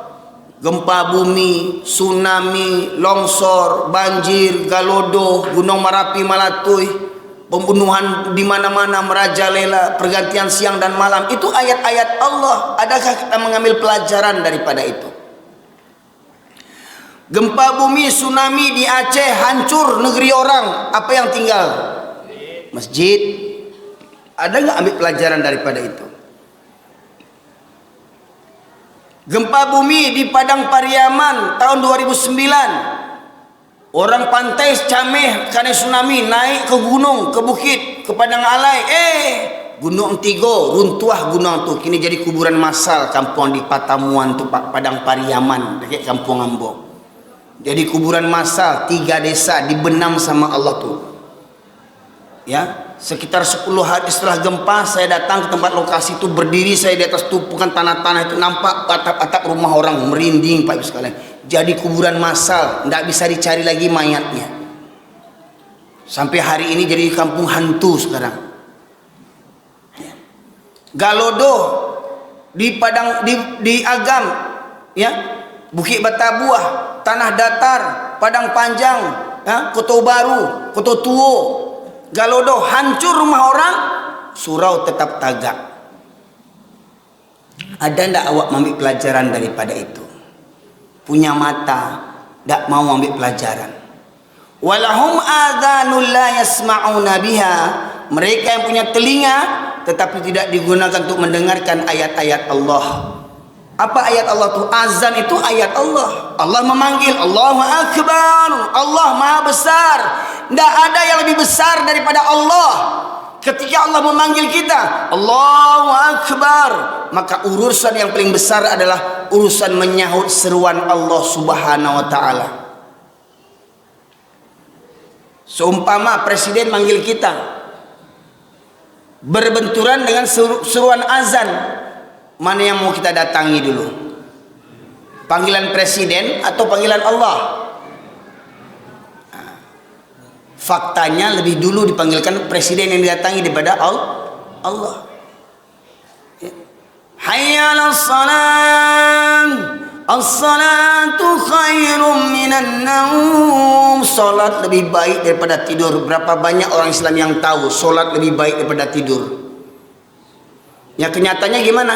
Gempa bumi, tsunami, longsor, banjir, galodo, gunung Merapi, Malatui, pembunuhan di mana-mana merajalela, pergantian siang dan malam. Itu ayat-ayat Allah. Adakah kita mengambil pelajaran daripada itu? Gempa bumi, tsunami di Aceh, hancur negeri orang. Apa yang tinggal? Masjid. Ada nggak ambil pelajaran daripada itu? Gempa bumi di Padang Pariaman tahun 2009. Orang pantai Cameh karena tsunami naik ke gunung, ke bukit, ke Padang Alai. Gunung Tigo runtuh gunung tu. Kini jadi kuburan massal kampung di Patamuan tu, Padang Pariaman dekat Kampung Ambo. Jadi kuburan massal 3 desa dibenam sama Allah tu. Ya, sekitar 10 hari setelah gempa saya datang ke tempat lokasi itu, berdiri saya di atas tumpukan tanah-tanah itu, nampak atap-atap rumah orang, merinding Pak Ibu sekalian. Jadi kuburan massal, tidak bisa dicari lagi mayatnya. Sampai hari ini jadi kampung hantu sekarang. Galodo di Padang di Agam, ya, Bukit Batabuah, Tanah Datar, Padang Panjang, ya, Koto Baru, Koto Tuo, Galodo, hancur rumah orang, surau tetap tagak. Ada ndak awak mengambil pelajaran daripada itu? Punya mata, ndak mau ambil pelajaran. Walahum adhanul la yasma'una biha. Mereka yang punya telinga tetapi tidak digunakan untuk mendengarkan ayat-ayat Allah. Apa ayat Allah itu? Azan itu ayat Allah. Allah memanggil, Allahu Akbar, Allah Maha Besar. Tidak ada yang lebih besar daripada Allah. Ketika Allah memanggil kita, Allahu Akbar, maka urusan yang paling besar adalah urusan menyahut seruan Allah Subhanahu wa Ta'ala. Seumpama presiden manggil kita, berbenturan dengan seruan azan, mana yang mau kita datangi dulu? Panggilan presiden atau panggilan Allah? Faktanya lebih dulu dipanggilkan presiden yang didatangi daripada Allah. Hayya 'alas salam, as-salatu khairum minan naum. Salat lebih baik daripada tidur. Berapa banyak orang Islam yang tahu salat lebih baik daripada tidur? Ya, kenyataannya gimana?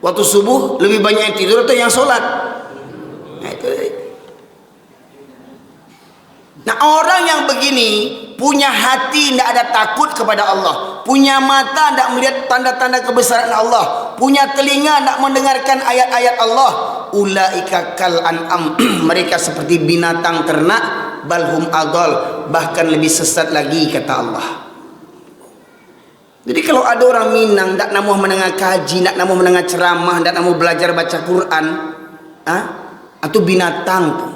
Waktu subuh lebih banyak yang tidur atau yang sholat? Nah, itu. Nah, orang yang begini punya hati tidak ada takut kepada Allah, punya mata tidak melihat tanda-tanda kebesaran Allah, punya telinga tidak mendengarkan ayat-ayat Allah. Ulaika kal an'am. Mereka seperti binatang ternak, balhum adol, bahkan lebih sesat lagi kata Allah. Jadi kalau ada orang Minang tak namuh mendengar kaji, tak namuh mendengar ceramah, tak namuh belajar baca Quran, atau binatang tu.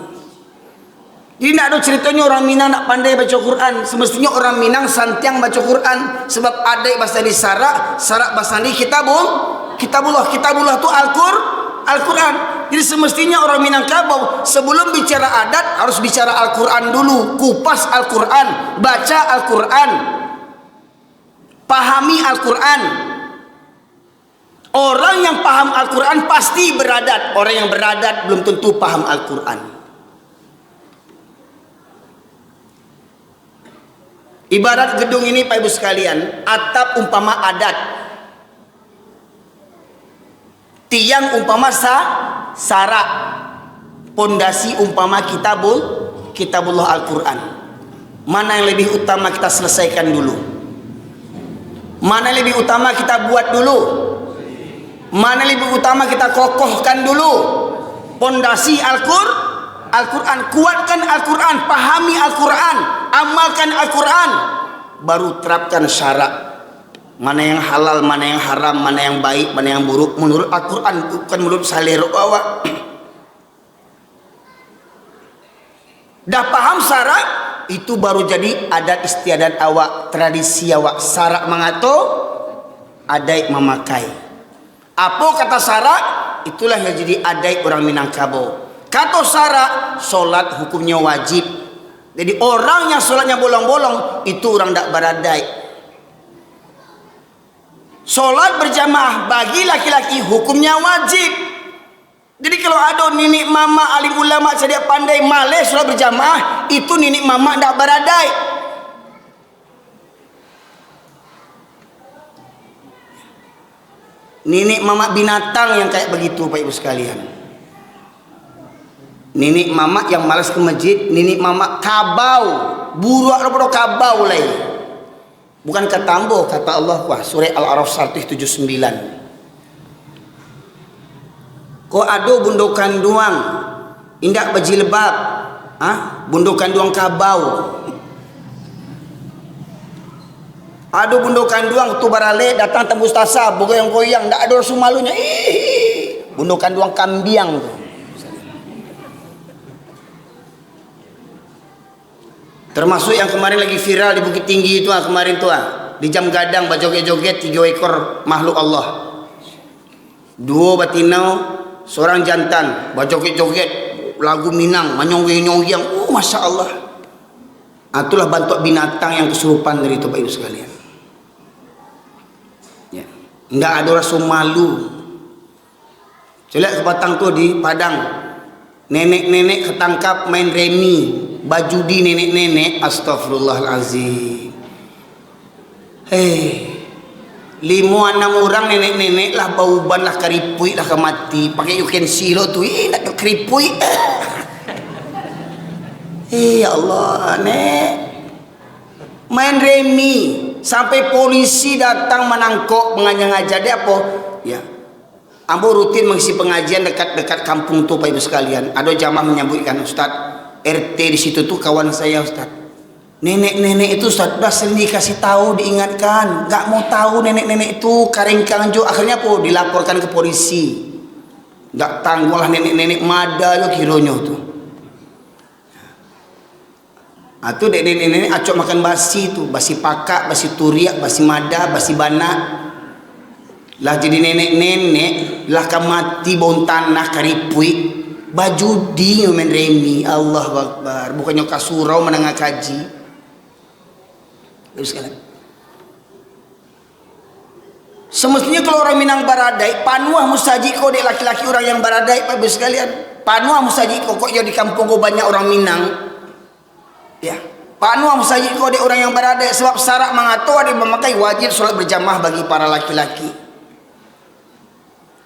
Jadi tak ada ceritanya orang Minang nak pandai baca Quran. Semestinya orang Minang santiang baca Quran, sebab ada bahasa di Sarak bahasa di Kitabullah tu Al-Quran. Jadi semestinya orang Minangkabau sebelum bicara adat harus bicara Al-Quran dulu, kupas Al-Quran, baca Al-Quran, pahami Al-Quran. Orang yang paham Al-Quran pasti beradat. Orang yang beradat belum tentu paham Al-Quran. Ibarat gedung ini Pak Ibu sekalian, atap umpama adat, tiang umpama sarak, pondasi umpama kitabullah Al-Quran. Mana yang lebih utama kita selesaikan dulu? Mana yang lebih utama kita buat dulu? Mana yang lebih utama kita kokohkan dulu? Pondasi Al-Quran, kuatkan Al-Quran, pahami Al-Quran, amalkan Al-Quran, baru terapkan syarak. Mana yang halal, mana yang haram, mana yang baik, mana yang buruk menurut Al-Quran, bukan menurut selera awak. Dah paham syarak, itu baru jadi adat istiadat awak, tradisi awak. Syarak mengatur, adat memakai. Apa kata syarak? Itulah yang jadi adat orang Minangkabau. Kata syarak, solat hukumnya wajib. Jadi orang yang solatnya bolong-bolong itu orang tak beradai. Solat berjamaah bagi laki-laki hukumnya wajib. Jadi kalau ada nenek mama alim ulama cerdik pandai malas solat berjamaah, itu nenek mama tak beradai. Nenek mama binatang yang kayak begitu Pak Ibu sekalian. Nenek mama yang malas ke masjid, nenek mama kabau, buruk daripada kabau lain. Bukan ketambo kata Allah surah Al-Araf 179. Kau ada bundukan duang, indak berjilbab, bundukan duang kabau. Ada bundukan duang tu barale datang tembus tasa, bergoyang-goyang, ndak ada rasa malunya. Bundukan duang kambiang tu. Termasuk yang kemarin lagi viral di Bukit Tinggi itu kemarin tu di jam gadang berjoget-joget 3 ekor makhluk Allah. 2 batinau, seorang jantan berjoget-joget lagu Minang, manyong-nyong-yang. Masya Allah. Itulah bentuk binatang yang kesurupan dari itu Pak Ibu sekalian. Ya. Enggak ada rasa malu. Coba ke Batang tu di Padang, nenek-nenek ketangkap main remi, bajudi nenek-nenek, astagfirullahalazim. 5-6 orang nenek-nenek lah bauban lah keripui lah kemati, pakai you can see lo tu, nak keripui. Ya Allah, nek main remi sampai polisi datang menangkap mengajak dia apa? Ya, ambo rutin mengisi pengajian dekat-dekat kampung tu Pak Ibu sekalian. Ada jamaah menyambutkan Ustaz, RT di situ tuh kawan saya Ustaz. Nenek-nenek itu Ustaz dah sering dikasih tahu, diingatkan, nggak mau tahu nenek-nenek itu karingkang jo. Akhirnya apa? Dilaporkan ke polisi. Nggak tanggung lah nenek-nenek mada jo kironyo tuh. Itu nenek-nenek acok makan basi tu, basi pakak, basi turiak, basi mada, basi bana. Lah jadi nenek-nenek lah kamati bon tanah karipui. Baju di main remi, Allah Akbar. Bukannya kasurau menengah kaji. Terus sekalian. Semestinya kalau orang Minang baradai, panuah musaji kau dek laki-laki orang yang baradai Pak Ibu sekalian. Panuah musaji kau kok di kampung kau banyak orang Minang. Ya, panuah musaji kau dek orang yang baradai, sebab syarak mengatur ada memakai wajib solat berjamaah bagi para laki-laki.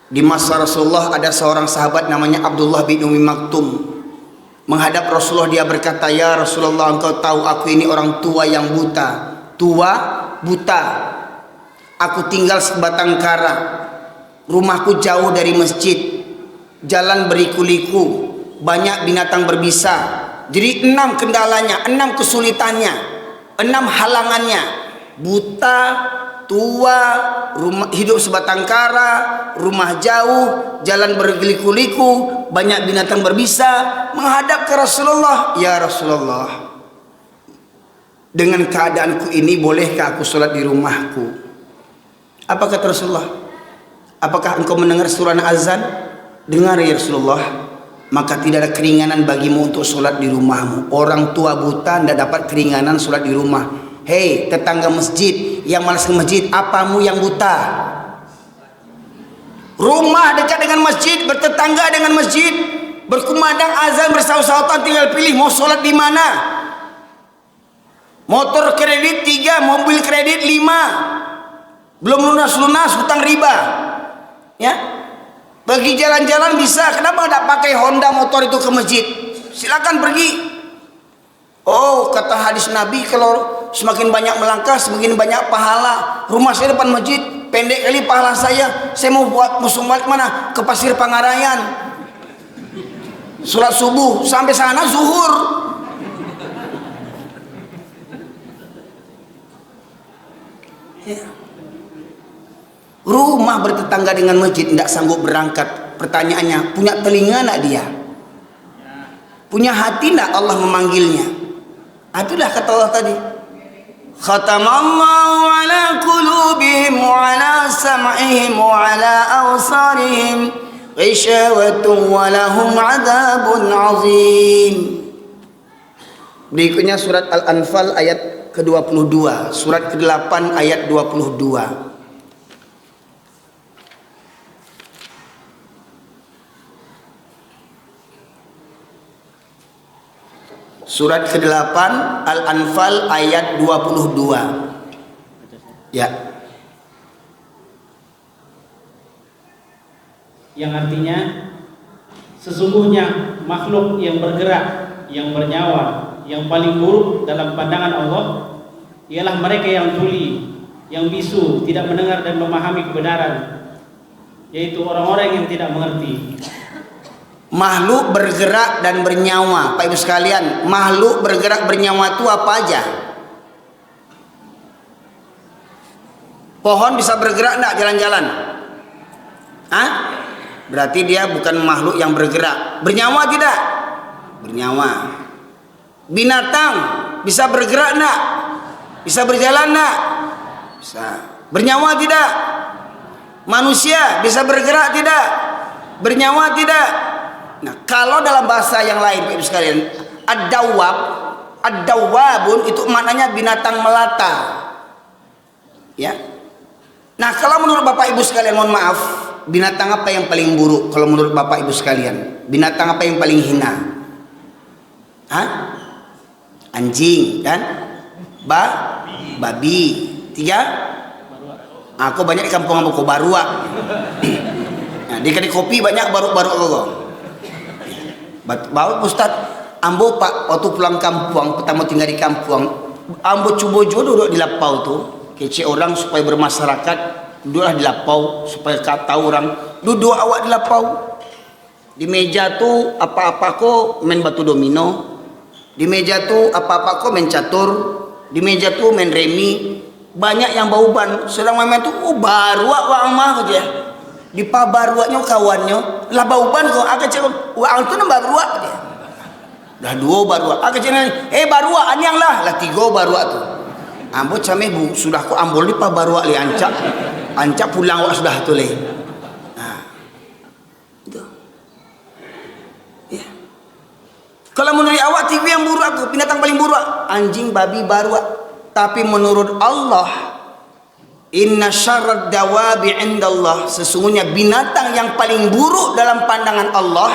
Di masa Rasulullah ada seorang sahabat namanya Abdullah bin Umi Maktum. Menghadap Rasulullah dia berkata, "Ya Rasulullah, engkau tahu aku ini orang tua yang buta. Tua, buta. Aku tinggal sebatang kara. Rumahku jauh dari masjid. Jalan beriku-liku. Banyak binatang berbisa. Jadi 6 kendalanya, 6 kesulitannya, 6 halangannya. Buta, tua, rumah hidup sebatang kara, rumah jauh, jalan berliku-liku, banyak binatang berbisa, menghadap ke Rasulullah. Ya Rasulullah, dengan keadaanku ini bolehkah aku sholat di rumahku? Apa kata Rasulullah? Apakah engkau mendengar suara azan? Dengar ya Rasulullah. Maka tidak ada keringanan bagimu untuk sholat di rumahmu. Orang tua buta tidak dapat keringanan sholat di rumah. Hei tetangga masjid yang malas ke masjid, apamu yang buta? Rumah dekat dengan masjid, bertetangga dengan masjid, berkumandang azan bersaut-sautan, tinggal pilih mau sholat di mana. Motor kredit 3, mobil kredit 5, belum lunas-lunas hutang riba. Ya, bagi jalan-jalan bisa, kenapa tidak pakai Honda motor itu ke masjid? Silakan pergi. Oh, kata hadis Nabi, kalau semakin banyak melangkah semakin banyak pahala. Rumah saya depan masjid, pendek kali pahala saya mau buat musuh balik mana? Ke Pasir Pangarayan, sholat subuh sampai sana zuhur. Ya. Rumah bertetangga dengan masjid, tidak sanggup berangkat. Pertanyaannya, punya telinga tidak dia? Punya hati tidak Allah memanggilnya? Itulah kata Allah tadi, khatamallahu ala qulubihim wa ala sam'ihim wa ala awsarihim ghishawatun wa lahum adabun azim. Berikutnya surat Al-Anfal ayat ke-22, surat ke-8 ayat 22. Surat ke-8 Al-Anfal ayat 22. Ya. Yang artinya, sesungguhnya makhluk yang bergerak, yang bernyawa, yang paling buruk dalam pandangan Allah ialah mereka yang tuli, yang bisu, tidak mendengar dan memahami kebenaran, yaitu orang-orang yang tidak mengerti. Makhluk bergerak dan bernyawa, Pak Ibu sekalian, makhluk bergerak bernyawa itu apa aja? Pohon bisa bergerak enggak jalan-jalan? Hah? Berarti dia bukan makhluk yang bergerak. Bernyawa tidak? Bernyawa. Binatang bisa bergerak enggak? Bisa berjalan enggak? Bisa. Bernyawa tidak? Manusia bisa bergerak tidak? Bernyawa tidak? Nah, kalau dalam bahasa yang lain, Bapak Ibu sekalian, ad-dawwabun itu maknanya binatang melata. Ya. Nah, kalau menurut Bapak Ibu sekalian, mohon maaf, binatang apa yang paling buruk kalau menurut Bapak Ibu sekalian? Binatang apa yang paling hina? Hah? Anjing kan? Babi. 3? Aku banyak di kampung aku barua. Nah, di kedai kopi banyak baru-baru aku. Bawa Ustaz, ambo Pak waktu pulang kampung, pertama tinggal di kampung, ambo coba duduk di lapau tu, kece orang supaya bermasyarakat, duduklah di lapau supaya tahu orang, duduk awak di lapau. Di meja tu apa-apa ko main batu domino, di meja tu apa-apa ko main catur, di meja tu main remi, banyak yang bau ban, sedang main tu baru awak mah aja. Di pabaruaknya kawannya lah bau ban kok agak cakap wang tu nambah baruak dia dah 2 baruak agak cakap baruak anyang lah 3 baruak tu ambo cameh bu sudah ku ambol di pabaruak li ancak pulang wak sudah tu le. Nah itu ya, kalau menurut awak TV yang buruk aku binatang paling buruk anjing babi baruak, tapi menurut Allah inna syarrad dawabi indallah, sesungguhnya binatang yang paling buruk dalam pandangan Allah,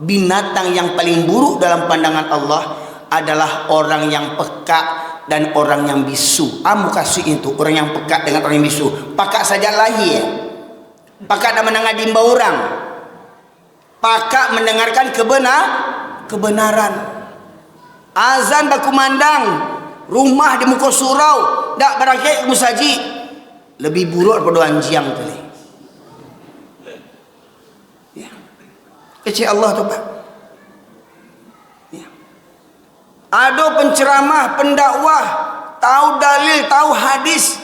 binatang yang paling buruk dalam pandangan Allah adalah orang yang peka dan orang yang bisu. Amu kasih itu orang yang peka dengan orang yang bisu. Pakak saja lahir, pakak dan mendengar dimba orang, pakak mendengarkan kebenaran. Azan bakumandang, rumah di muka surau, dak barangkali musaji. Lebih buruk daripada anjing tu ni. Ya. Kecil Allah tu Pak. Ya. Ada penceramah, pendakwah, tahu dalil, tahu hadis,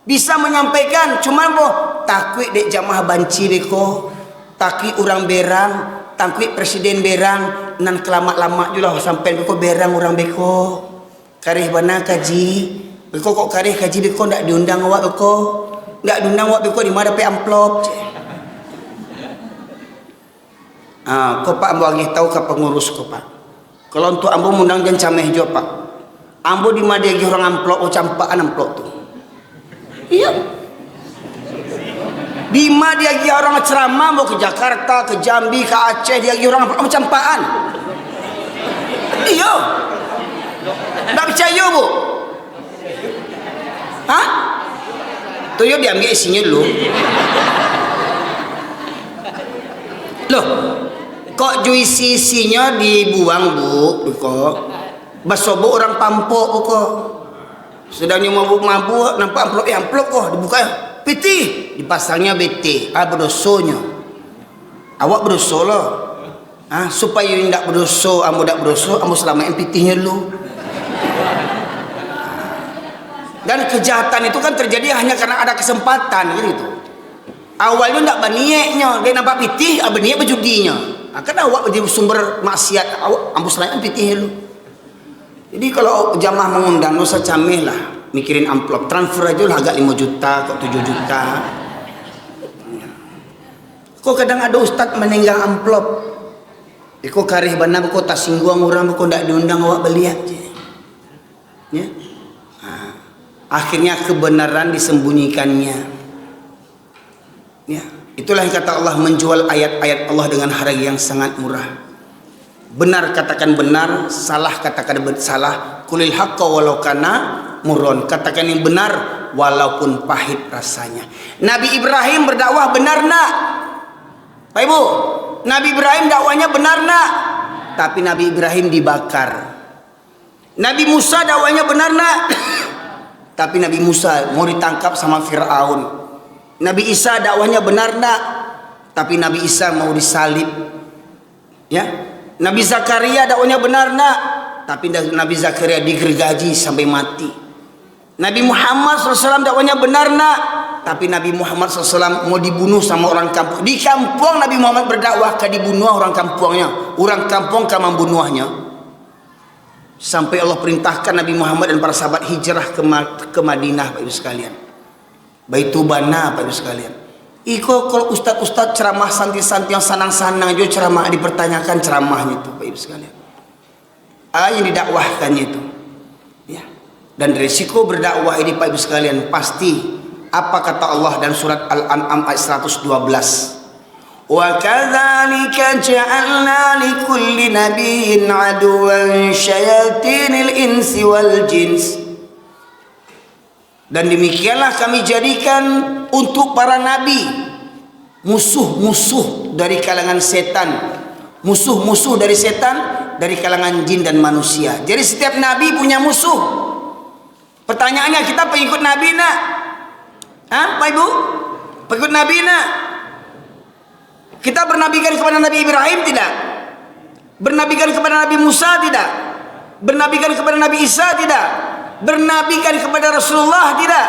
bisa menyampaikan, cuman boh takut dek jamaah banci deko, takut orang berang, takut presiden berang, nan kelamak-lamak juga sampai beko berang orang beko. Karih bana kaji, beko kok karih kaji beko ndak diundang awak beko, ndak diundang awak beko di mana pe amplop. Kau pak ambo angin tahu ke pengurus kau pak. Kalau untuk ambo mundang dan cameh jo pak. Ambo di mana dia orang amplop, campaan amplop tu. Iya. Di mana dia orang ceramah, mau ke Jakarta, ke Jambi, ke Aceh, dia orang amplop campaan. Iya. Tak percaya bu? Hah? Tu yo diambil isinya dulu. Loh, kok juisi isinya dibuang bu? Kok basobo orang pampok kok. Sedangnya mabuk-mabuk nampak amplop kok dibuka piti dipasangnya BT. Berdosonya. Awak berdosa lah. Supaya tidak berdosa, ambo tidak berdosa, ambo selamain pitinya dulu. Dan kejahatan itu kan terjadi hanya karena ada kesempatan gitu. Awalnya tidak banieknya, dia nampak pitih, baniek berjudinya. Karena awak jadi sumber maksiat, awak ambo selamain pitihnya dulu. Jadi kalau jamaah mengundang, usah camih lah, mikirin amplop, transfer aja lah agak 5 juta, kok 7 juta. Kok kadang ada ustad meninggal amplop. Kok karih bana, kok tak singgung orang, kok tak diundang awak beli aja. Ya? Akhirnya kebenaran disembunyikannya. Ya, itulah yang kata Allah, menjual ayat-ayat Allah dengan harga yang sangat murah. Benar katakan benar, salah katakan salah. Kulil haqqa walau kana murron. Katakan yang benar walaupun pahit rasanya. Nabi Ibrahim berdakwah benar nak? Pak Ibu, Nabi Ibrahim dakwanya benar nak? Tapi Nabi Ibrahim dibakar. Nabi Musa dakwanya benar nak? Tapi Nabi Musa mau ditangkap sama Fir'aun. Nabi Isa dakwahnya benar nak? Tapi Nabi Isa mau disalib. Ya. Nabi Zakaria dakwahnya benar nak? Tapi Nabi Zakaria digergaji sampai mati. Nabi Muhammad SAW dakwahnya benar nak? Tapi Nabi Muhammad SAW mau dibunuh sama orang kampung. Di kampung Nabi Muhammad berdakwah, ke dibunuh orang kampungnya. Orang kampung ke membunuhnya. Sampai Allah perintahkan Nabi Muhammad dan para sahabat hijrah ke Madinah, Pak Ibu sekalian. Baitubana, Pak Ibu sekalian. Iko kalau ustad-ustad ceramah santi-santi yang sanang-sanang juga ceramah dipertanyakan ceramahnya itu, Pak Ibu sekalian. Yang didakwahkannya itu. Ya. Dan risiko berdakwah ini, Pak Ibu sekalian, pasti apa kata Allah dan surat Al-An'am ayat 112. Wa kadzalika ja'alna likulli nabiyyin aduwwan syayatinil insi wal jins. Dan demikianlah kami jadikan untuk para nabi musuh-musuh dari kalangan setan, musuh-musuh dari setan dari kalangan jin dan manusia. Jadi setiap nabi punya musuh. Pertanyaannya, kita pengikut nabi nak? Pak Ibu? Pengikut nabi nak? Kita bernabikan kepada Nabi Ibrahim tidak? Bernabikan kepada Nabi Musa tidak? Bernabikan kepada Nabi Isa tidak? Bernabikan kepada Rasulullah tidak?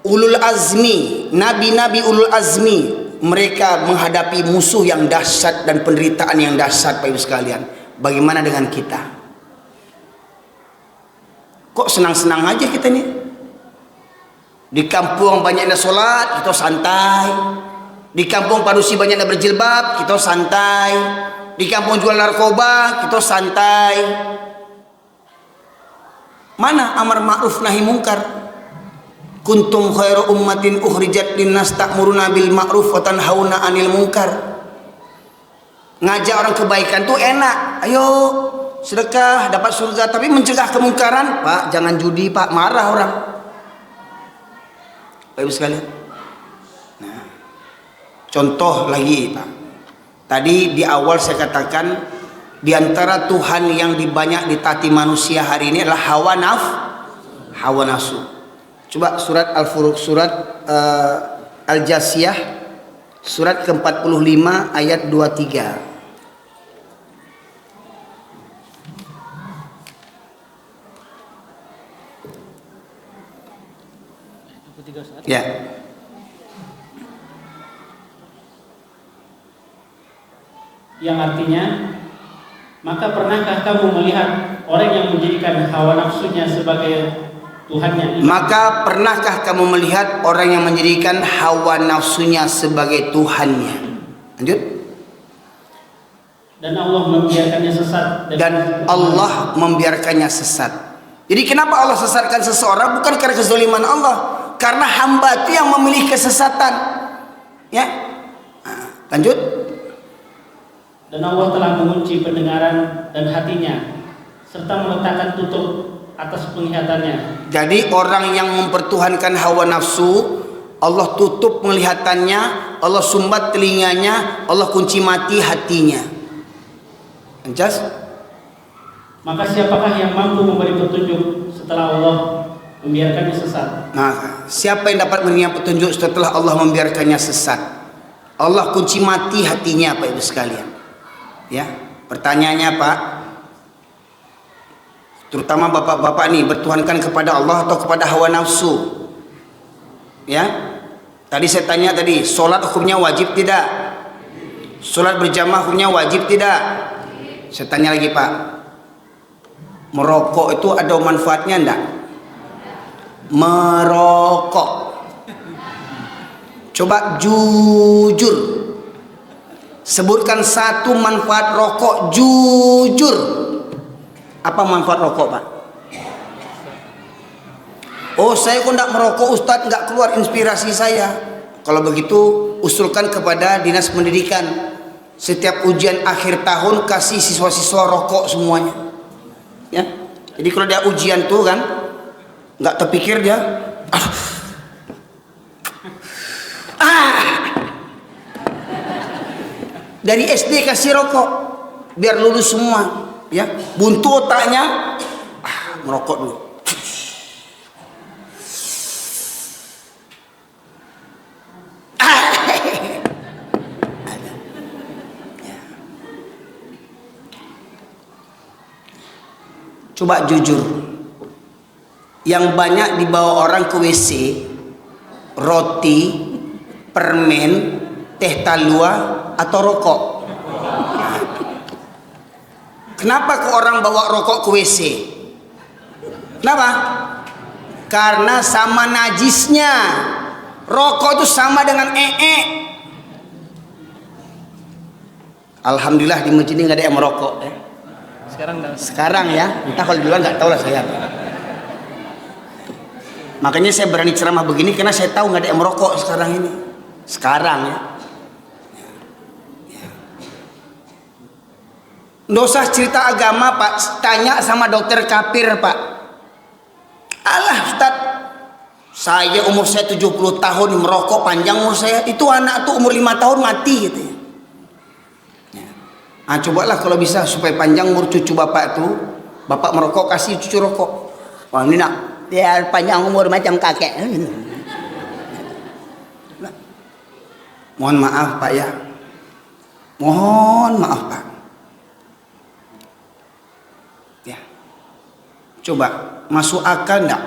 Ulul azmi, nabi-nabi ulul azmi, mereka menghadapi musuh yang dahsyat dan penderitaan yang dahsyat, Pak Ibu sekalian. Bagaimana dengan kita? Kok senang-senang aja kita nih? Di kampung banyaknya sholat, kita santai. Di kampung padusi banyaknya berjilbab, kita santai. Di kampung jual narkoba, kita santai. Mana amar ma'ruf nahi mungkar? Kuntum khairu ummatin ukhrijat linnas ta'muruna bil ma'ruf wa tanhauna 'anil munkar. Ngajak orang kebaikan tuh enak. Ayo sedekah dapat surga, tapi mencegah kemungkaran, Pak, jangan judi, Pak, marah orang. Pak Ibu sekalian. Nah, contoh lagi, Pak. Tadi di awal saya katakan, di antara Tuhan yang banyak ditaati manusia hari ini adalah hawa nafsu. Coba surat Al-Furuq, surat Al-Jasiyah, surat ke-45 ayat 23. Ya. Yang artinya, maka pernahkah kamu melihat orang yang menjadikan hawa nafsunya sebagai Tuhannya? Maka pernahkah kamu melihat orang yang menjadikan hawa nafsunya sebagai Tuhannya? Lanjut. Dan Allah membiarkannya sesat. Dan Allah membiarkannya sesat. Jadi kenapa Allah sesatkan seseorang? Bukan karena kezaliman Allah, karena hamba itu yang memilih kesesatan. Ya. Lanjut. Dan Allah telah mengunci pendengaran dan hatinya, serta meletakkan tutup atas penglihatannya. Jadi orang yang mempertuhankan hawa nafsu, Allah tutup penglihatannya, Allah sumbat telinganya, Allah kunci mati hatinya. Jelas? Maka siapakah yang mampu memberi petunjuk setelah Allah membiarkannya sesat? Nah, siapa yang dapat memberikan petunjuk setelah Allah membiarkannya sesat? Allah kunci mati hatinya, Pak Ibu sekalian. Ya, pertanyaannya Pak, terutama bapak-bapak nih, bertuhankan kepada Allah atau kepada hawa nafsu? Ya, tadi saya tanya tadi, sholat hukumnya wajib tidak? Sholat berjamaah hukumnya wajib tidak? Saya tanya lagi Pak, merokok itu ada manfaatnya enggak? Merokok, coba jujur, sebutkan satu manfaat rokok, jujur. Apa manfaat rokok Pak? Oh, saya kok enggak merokok Ustadz, enggak keluar inspirasi saya. Kalau begitu usulkan kepada Dinas Pendidikan, setiap ujian akhir tahun kasih siswa-siswa rokok semuanya. Ya. Jadi kalau dia ujian tuh kan nggak terpikir dia dari SD kasih rokok biar lulus semua, ya. Buntu otaknya, merokok dulu. Coba jujur, yang banyak dibawa orang ke WC, roti, permen, teh talua, atau rokok? Kenapa ke orang bawa rokok ke WC? Kenapa? Karena sama najisnya. Rokok itu sama dengan Alhamdulillah di masjid ini nggak ada yang merokok. Sekarang ya, entah kalau duluan nggak tahu lah saya. Makanya saya berani ceramah begini karena saya tahu nggak ada yang merokok sekarang ini. Sekarang ya. Nggak usah cerita agama Pak, tanya sama dokter kafir Pak. Alah Ustaz, saya umur saya 70 tahun merokok panjang umur saya. Itu anak tuh umur 5 tahun mati gitu ya. Nah, cobalah kalau bisa supaya panjang umur cucu bapak tuh, bapak merokok kasih cucu rokok. Wah ini nak, dia panjang umur macam kakek. Mohon maaf Pak ya, mohon maaf Pak. Ya, coba masuk akal enggak?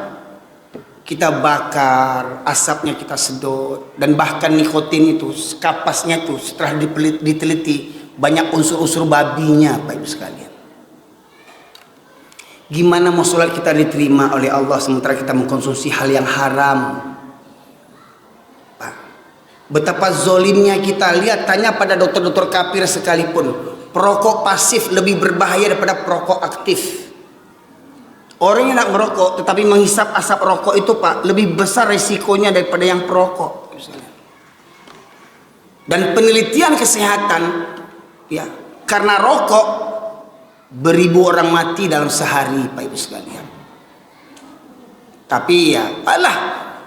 Kita bakar, asapnya kita sedot, dan bahkan nikotin itu, kapasnya tuh setelah diteliti banyak unsur-unsur babinya Pak Ibu sekalian. Gimana mau sholat kita diterima oleh Allah sementara kita mengkonsumsi hal yang haram? Pak, betapa zolimnya kita. Lihat, tanya pada dokter-dokter kafir sekalipun, perokok pasif lebih berbahaya daripada perokok aktif. Orang yang nak merokok tetapi menghisap asap rokok itu Pak, lebih besar resikonya daripada yang perokok. Dan penelitian kesehatan, ya, karena rokok beribu orang mati dalam sehari Pak Ibu sekalian. Tapi ya, alah,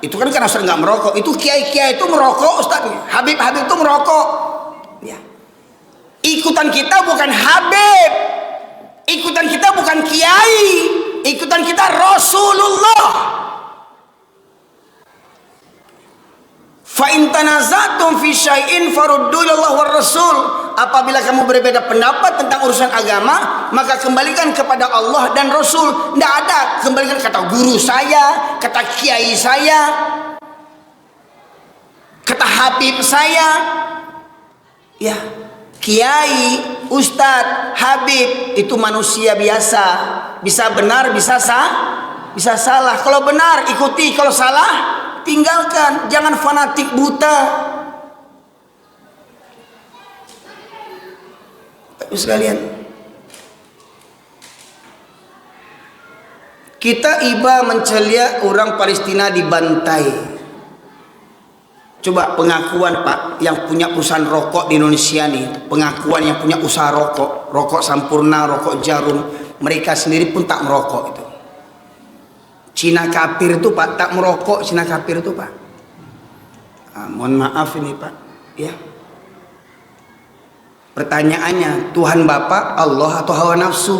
itu kan karena Ustaz nggak merokok. Itu kiai-kiai itu merokok Ustaz. Habib-habib itu merokok. Ya. Ikutan kita bukan Habib, ikutan kita bukan kiai, ikutan kita Rasulullah. Fa in tanazatum fi syai'in faruddu ilallah war rasul. Apabila kamu berbeda pendapat tentang urusan agama, maka kembalikan kepada Allah dan Rasul. Tidak ada kembalikan kata guru saya, kata kiai saya. Kata Habib saya, ya, kiai, ustadz, habib itu manusia biasa, bisa benar, bisa salah. Kalau benar ikuti, kalau salah tinggalkan. Jangan fanatik buta. Bapak sekalian, kita iba mencelia orang Palestina dibantai. Coba pengakuan Pak yang punya perusahaan rokok di Indonesia nih, pengakuan yang punya usaha rokok Sampurna, rokok Jarum, mereka sendiri pun tak merokok itu. Cina kafir itu Pak, tak merokok Cina kafir itu Pak. Mohon maaf ini Pak, ya. Pertanyaannya, Tuhan Bapak Allah atau hawa nafsu?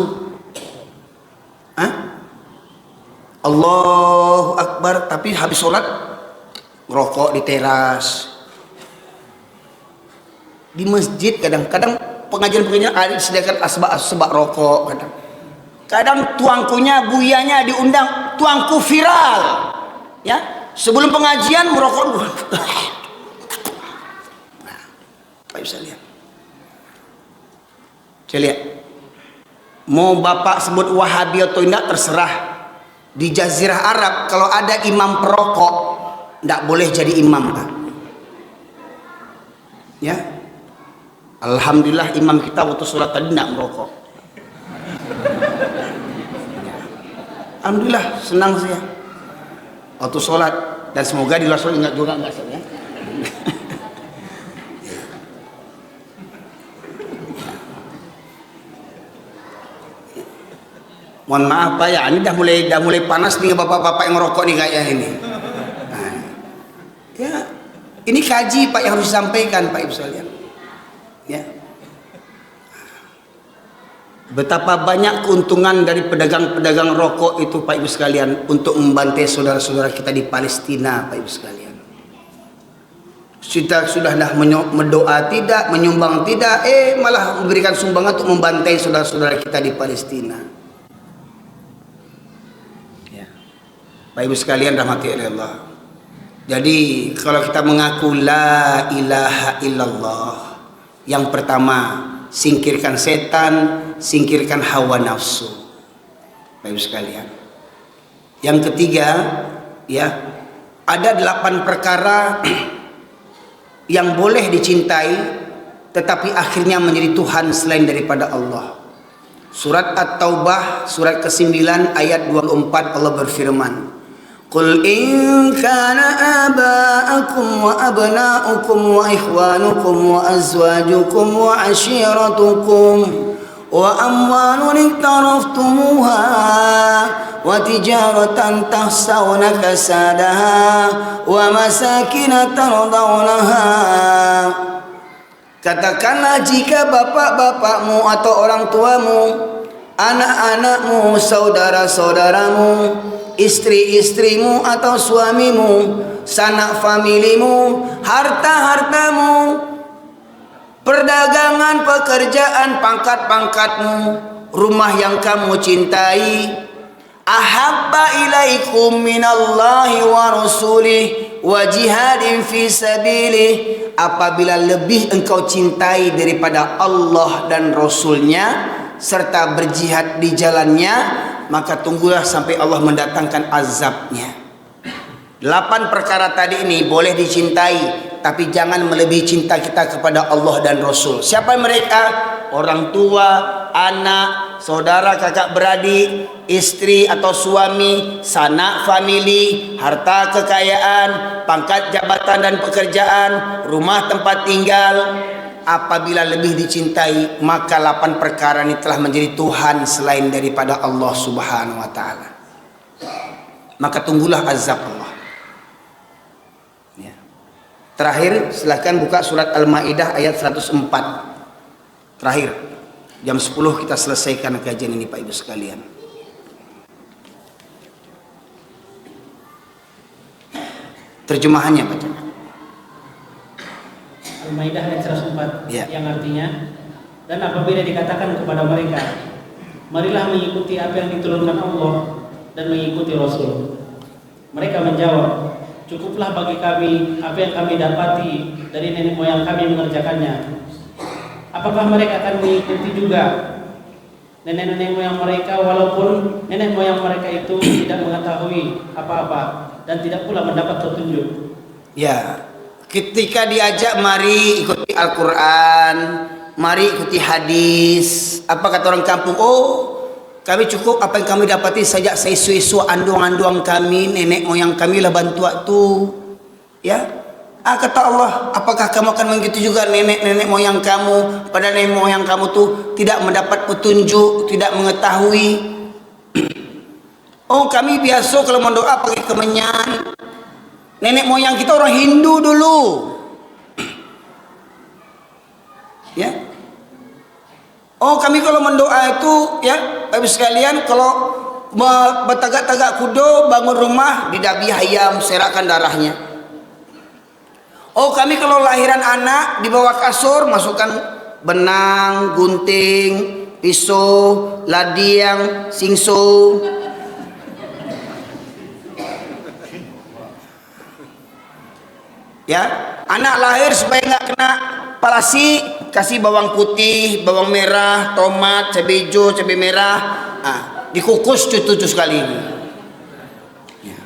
Allahu Akbar, tapi habis sholat ngerokok di teras, di masjid. Kadang-kadang pengajian ada disediakan asbak rokok. Kadang tuangkunya, buyanya diundang, tuangku viral, ya, sebelum pengajian merokok. Nah, Pak bisa lihat. Saya lihat, mau Bapak sebut Wahabi atau tidak terserah. Di Jazirah Arab kalau ada imam perokok, tidak boleh jadi imam Pak. Ya, alhamdulillah imam kita waktu sholat tadi tidak merokok. Alhamdulillah, senang saya waktu sholat, dan semoga di luar sholat ingat juga enggak ya. Mohon maaf Pak ya, ini dah mulai panas nih bapak-bapak yang merokok nih kayak ini. Ya, ini kaji Pak yang harus disampaikan Pak Ibu sekalian. Ya. Betapa banyak keuntungan dari pedagang-pedagang rokok itu Pak Ibu sekalian untuk membantai saudara-saudara kita di Palestina Pak Ibu sekalian. Kita sudah mendoa tidak, menyumbang tidak, malah memberikan sumbangan untuk membantai saudara-saudara kita di Palestina. Ya. Pak Ibu sekalian rahmati Allah. Jadi kalau kita mengaku la ilaha illallah, yang pertama singkirkan setan, singkirkan hawa nafsu. Bapak Ibu sekalian. Yang ketiga, ya, ada 8 perkara yang boleh dicintai tetapi akhirnya menjadi Tuhan selain daripada Allah. Surat At-Taubah surat ke-9 ayat 24 Allah berfirman, Qul in kana aba'akum wa abna'ukum wa ikhwanukum wa azwajukum wa ashiratukum wa amwalun iktaraftumuha wa tijaratan tahsawna kasadaha wa masakin tardawnaha. Katakanlah jika bapak-bapakmu atau orang tuamu, anak-anakmu, saudara-saudaramu, istri-istrimu atau suamimu, sanak familimu, harta-hartamu, perdagangan, pekerjaan, pangkat-pangkatmu, rumah yang kamu cintai, ahabba ilaikum minallahi wa rasulih wa jihadin fi sabilih, apabila lebih engkau cintai daripada Allah dan Rasulnya serta berjihad di jalannya, maka tunggulah sampai Allah mendatangkan azabnya. 8 perkara tadi ini boleh dicintai, tapi jangan melebihi cinta kita kepada Allah dan Rasul. Siapa mereka? Orang tua, anak, saudara, kakak beradik, istri atau suami, sanak famili, harta kekayaan, pangkat jabatan dan pekerjaan, rumah tempat tinggal. Apabila lebih dicintai, maka 8 perkara ini telah menjadi Tuhan selain daripada Allah Subhanahu wa taala. Maka tunggulah azab Allah. Ya. Terakhir, silakan buka surat Al-Maidah ayat 104. Terakhir, jam 10 kita selesaikan kajian ini Pak Ibu sekalian. Terjemahannya baca. Al-Maidah ayat 104 ya. Yang artinya, dan apabila dikatakan kepada mereka, marilah mengikuti apa yang diturunkan Allah dan mengikuti Rasul, mereka menjawab, cukuplah bagi kami apa yang kami dapati dari nenek moyang kami mengerjakannya. Apakah mereka akan mengikuti juga nenek-nenek moyang mereka, walaupun nenek moyang mereka itu tidak mengetahui apa-apa dan tidak pula mendapat petunjuk? Ya, ketika diajak mari ikuti Al-Quran, mari ikuti hadis, apa kata orang kampung? Oh, kami cukup apa yang kami dapati sejak seisu-isu anduang-anduang kami, nenek moyang kami lah bantu tu. Ya, kata Allah, apakah kamu akan mengikuti juga nenek-nenek moyang kamu? Pada nenek moyang kamu tu tidak mendapat petunjuk, tidak mengetahui. Oh, kami biasa kalau mendoa pakai kemenyan. Nenek moyang kita orang Hindu dulu. Ya. Oh, kami kalau mendoa itu, ya, Bapak sekalian, kalau bertagak-tagak kudo bangun rumah, didabi ayam, serahkan darahnya. Oh, kami kalau lahiran anak di bawah kasur, masukkan benang, gunting, pisau, ladiang, singso. Ya, anak lahir supaya nggak kena palasi, kasih bawang putih, bawang merah, tomat, cabai hijau, cabai merah, dikukus cucu sekali ini. Ya.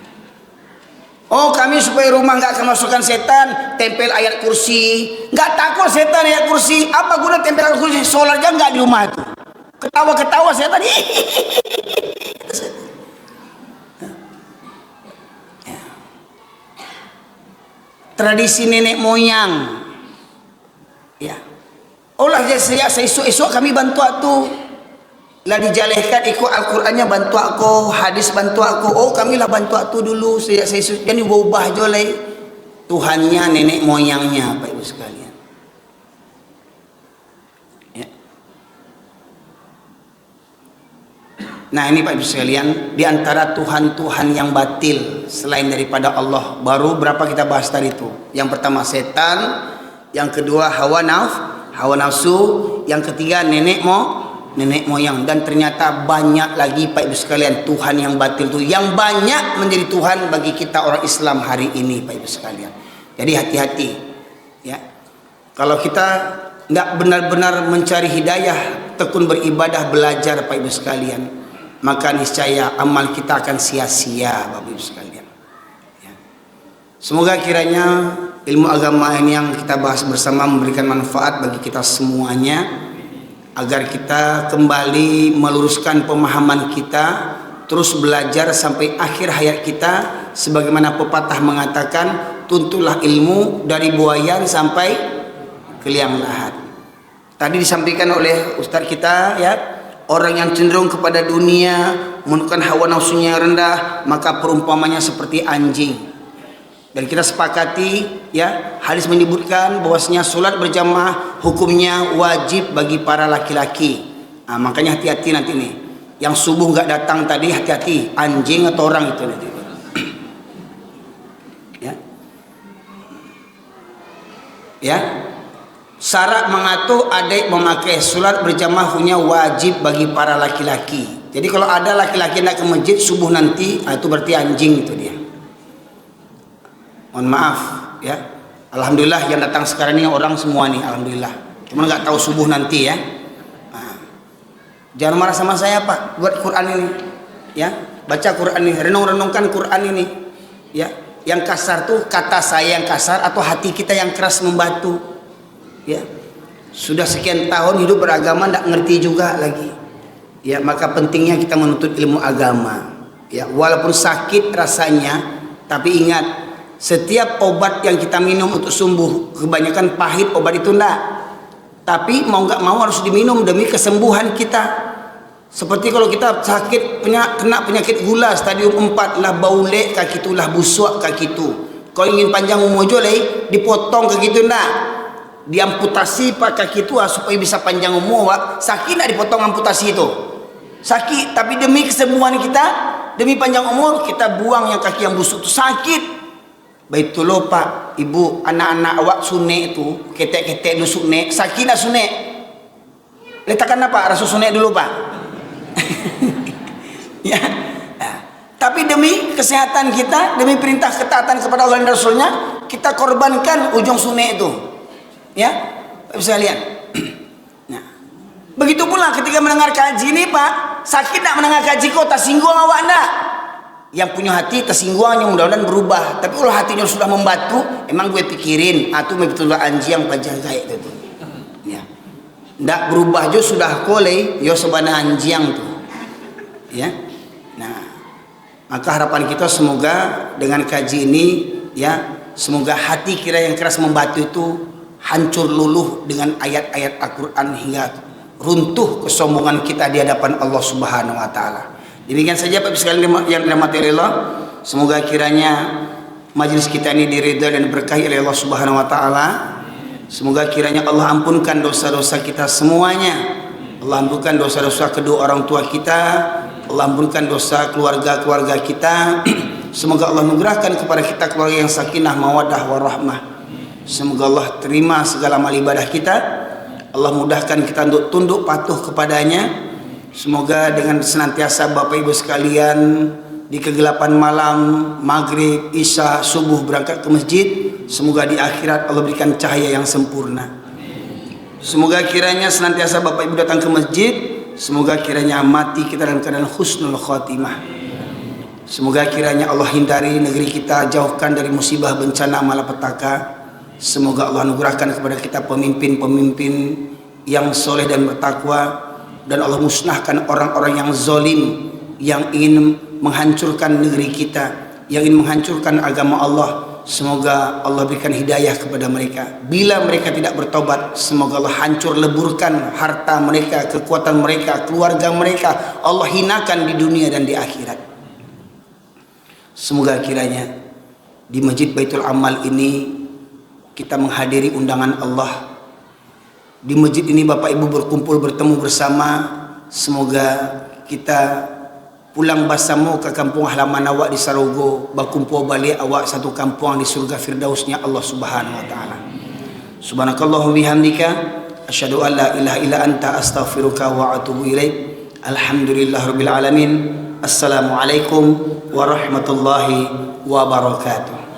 Oh, kami supaya rumah nggak kemasukan setan, tempel ayat kursi. Nggak takut setan ayat kursi. Apa guna tempel ayat kursi? Sholat aja nggak di rumah itu. Ketawa-ketawa setan. Tradisi nenek moyang, ya. Olah saya esok kami bantu aku, lah dijalehkan ikut Al-Qurannya bantu aku, hadis bantu aku. Oh, kami lah bantu aku dulu sejak esok. Jadi berubah jolai Tuhannya nenek moyangnya, Bapak Ibu sekalian. Ya. Nah, ini Pak Ibu sekalian, di antara Tuhan-Tuhan yang batil selain daripada Allah, baru berapa kita bahas tadi itu. Yang pertama setan, yang kedua hawa nafsu, yang ketiga nenek moyang, dan ternyata banyak lagi Pak Ibu sekalian Tuhan yang batil itu yang banyak menjadi Tuhan bagi kita orang Islam hari ini, Pak Ibu sekalian. Jadi hati-hati, ya. Kalau kita nggak benar-benar mencari hidayah, tekun beribadah, belajar Pak Ibu sekalian, maka niscaya amal kita akan sia-sia, Bapak Ibu sekalian. Ya. Semoga kiranya ilmu agama ini yang kita bahas bersama memberikan manfaat bagi kita semuanya, agar kita kembali meluruskan pemahaman kita, terus belajar sampai akhir hayat kita, sebagaimana pepatah mengatakan, tuntulah ilmu dari buayan sampai ke liang lahat. Tadi disampaikan oleh Ustadz kita, ya, orang yang cenderung kepada dunia, menunjukkan hawa nafsunya rendah, maka perumpamannya seperti anjing. Dan kita sepakati, ya, hadis menyebutkan bahwasanya salat berjamaah hukumnya wajib bagi para laki-laki. Makanya hati-hati nanti nih, yang subuh nggak datang tadi, hati-hati, anjing atau orang itu nanti. Ya, ya. Syarat mengatur adik memakai salat berjamaah hukumnya wajib bagi para laki-laki. Jadi kalau ada laki-laki nak ke masjid subuh nanti, itu berarti anjing itu dia. Mohon maaf, ya. Alhamdulillah yang datang sekarang ini orang semua nih, alhamdulillah. Cuma nggak tahu subuh nanti, ya. Jangan marah sama saya, Pak. Buat Quran ini, ya. Baca Quran ini, renung-renungkan Quran ini, ya. Yang kasar tuh kata saya yang kasar atau hati kita yang keras membatu, ya. Sudah sekian tahun hidup beragama tidak ngerti juga lagi, ya. Maka pentingnya kita menuntut ilmu agama, ya. Walaupun sakit rasanya, tapi ingat, setiap obat yang kita minum untuk sembuh, kebanyakan pahit obat itu enggak. Tapi mau nggak mau harus diminum demi kesembuhan kita. Seperti kalau kita sakit, kena penyakit gula stadium 4, lah baulek kaki itu, lah busuk kaki itu. Kalau ingin panjang umur jolai, dipotong kaki itu enggak. Diamputasi pak kaki itu supaya bisa panjang umur, Pak. Sakit enggak dipotong amputasi itu? Sakit, tapi demi kesembuhan kita, demi panjang umur, kita buang yang kaki yang busuk itu. Sakit. Baik tu loh Pak, Ibu, anak-anak awak sunek tu, ketek-ketek dulu sunek, sakit nak sunek. Letakkan apa? Rasa sunek dulu Pak. Ya. Nah, Tapi demi kesehatan kita, demi perintah ketaatan kepada Allah dan Rasulnya, kita korbankan ujung sunnah itu. Ya, bisa lihat. Nah, begitu pula ketika mendengar kaji ini, Pak, sakit tak mendengar kaji kok, tersinggung awak enggak? Yang punya hati tersinggung, yang mudah-mudahan berubah. Tapi kalau hatinya sudah membatu, emang gue pikirin, atuh betul anjing pajang kayak itu. Ya. Ndak berubah jo sudah kolei, yo sebana anjing tuh. Ya. Nah, maka harapan kita semoga dengan kaji ini, ya, semoga hati kita yang keras membatu itu hancur luluh dengan ayat-ayat Al-Quran hingga runtuh kesombongan kita di hadapan Allah Subhanahu wa taala. Demikian saja Bapak sekalian yang dirahmati Allah. Semoga kiranya majelis kita ini diridhai dan berkahi oleh Allah Subhanahu wa taala. Semoga kiranya Allah ampunkan dosa-dosa kita semuanya. Allah ampunkan dosa-dosa kedua orang tua kita. Allah ampunkan dosa keluarga-keluarga kita. Semoga Allah anugerahkan kepada kita keluarga yang sakinah, mawaddah, warahmah. Semoga Allah terima segala amal ibadah kita. Allah mudahkan kita untuk tunduk patuh kepadanya. Semoga dengan senantiasa Bapak Ibu sekalian di kegelapan malam, maghrib, isya, subuh berangkat ke masjid, semoga di akhirat Allah berikan cahaya yang sempurna. Semoga kiranya senantiasa Bapak Ibu datang ke masjid, semoga kiranya mati kita dalam keadaan husnul khotimah. Semoga kiranya Allah hindari negeri kita, jauhkan dari musibah, bencana, malapetaka. Semoga Allah anugerahkan kepada kita pemimpin-pemimpin yang soleh dan bertakwa, dan Allah musnahkan orang-orang yang zalim, yang ingin menghancurkan negeri kita, yang ingin menghancurkan agama Allah. Semoga Allah berikan hidayah kepada mereka. Bila mereka tidak bertobat, semoga Allah hancur leburkan harta mereka, kekuatan mereka, keluarga mereka. Allah hinakan di dunia dan di akhirat. Semoga kiranya di Masjid Baitul Amal ini kita menghadiri undangan Allah. Di masjid ini Bapak Ibu berkumpul bertemu bersama. Semoga kita pulang basamu ke kampung halaman awak di Sarogo, bakumpul balik awak satu kampung di surga firdausnya Allah Subhanahu wa taala. Subhanakallahumma bihamdika asyhadu an la ilaha illa anta astaghfiruka wa atubu ilaik. Alhamdulillahirabbil alamin. Assalamualaikum warahmatullahi wabarakatuh.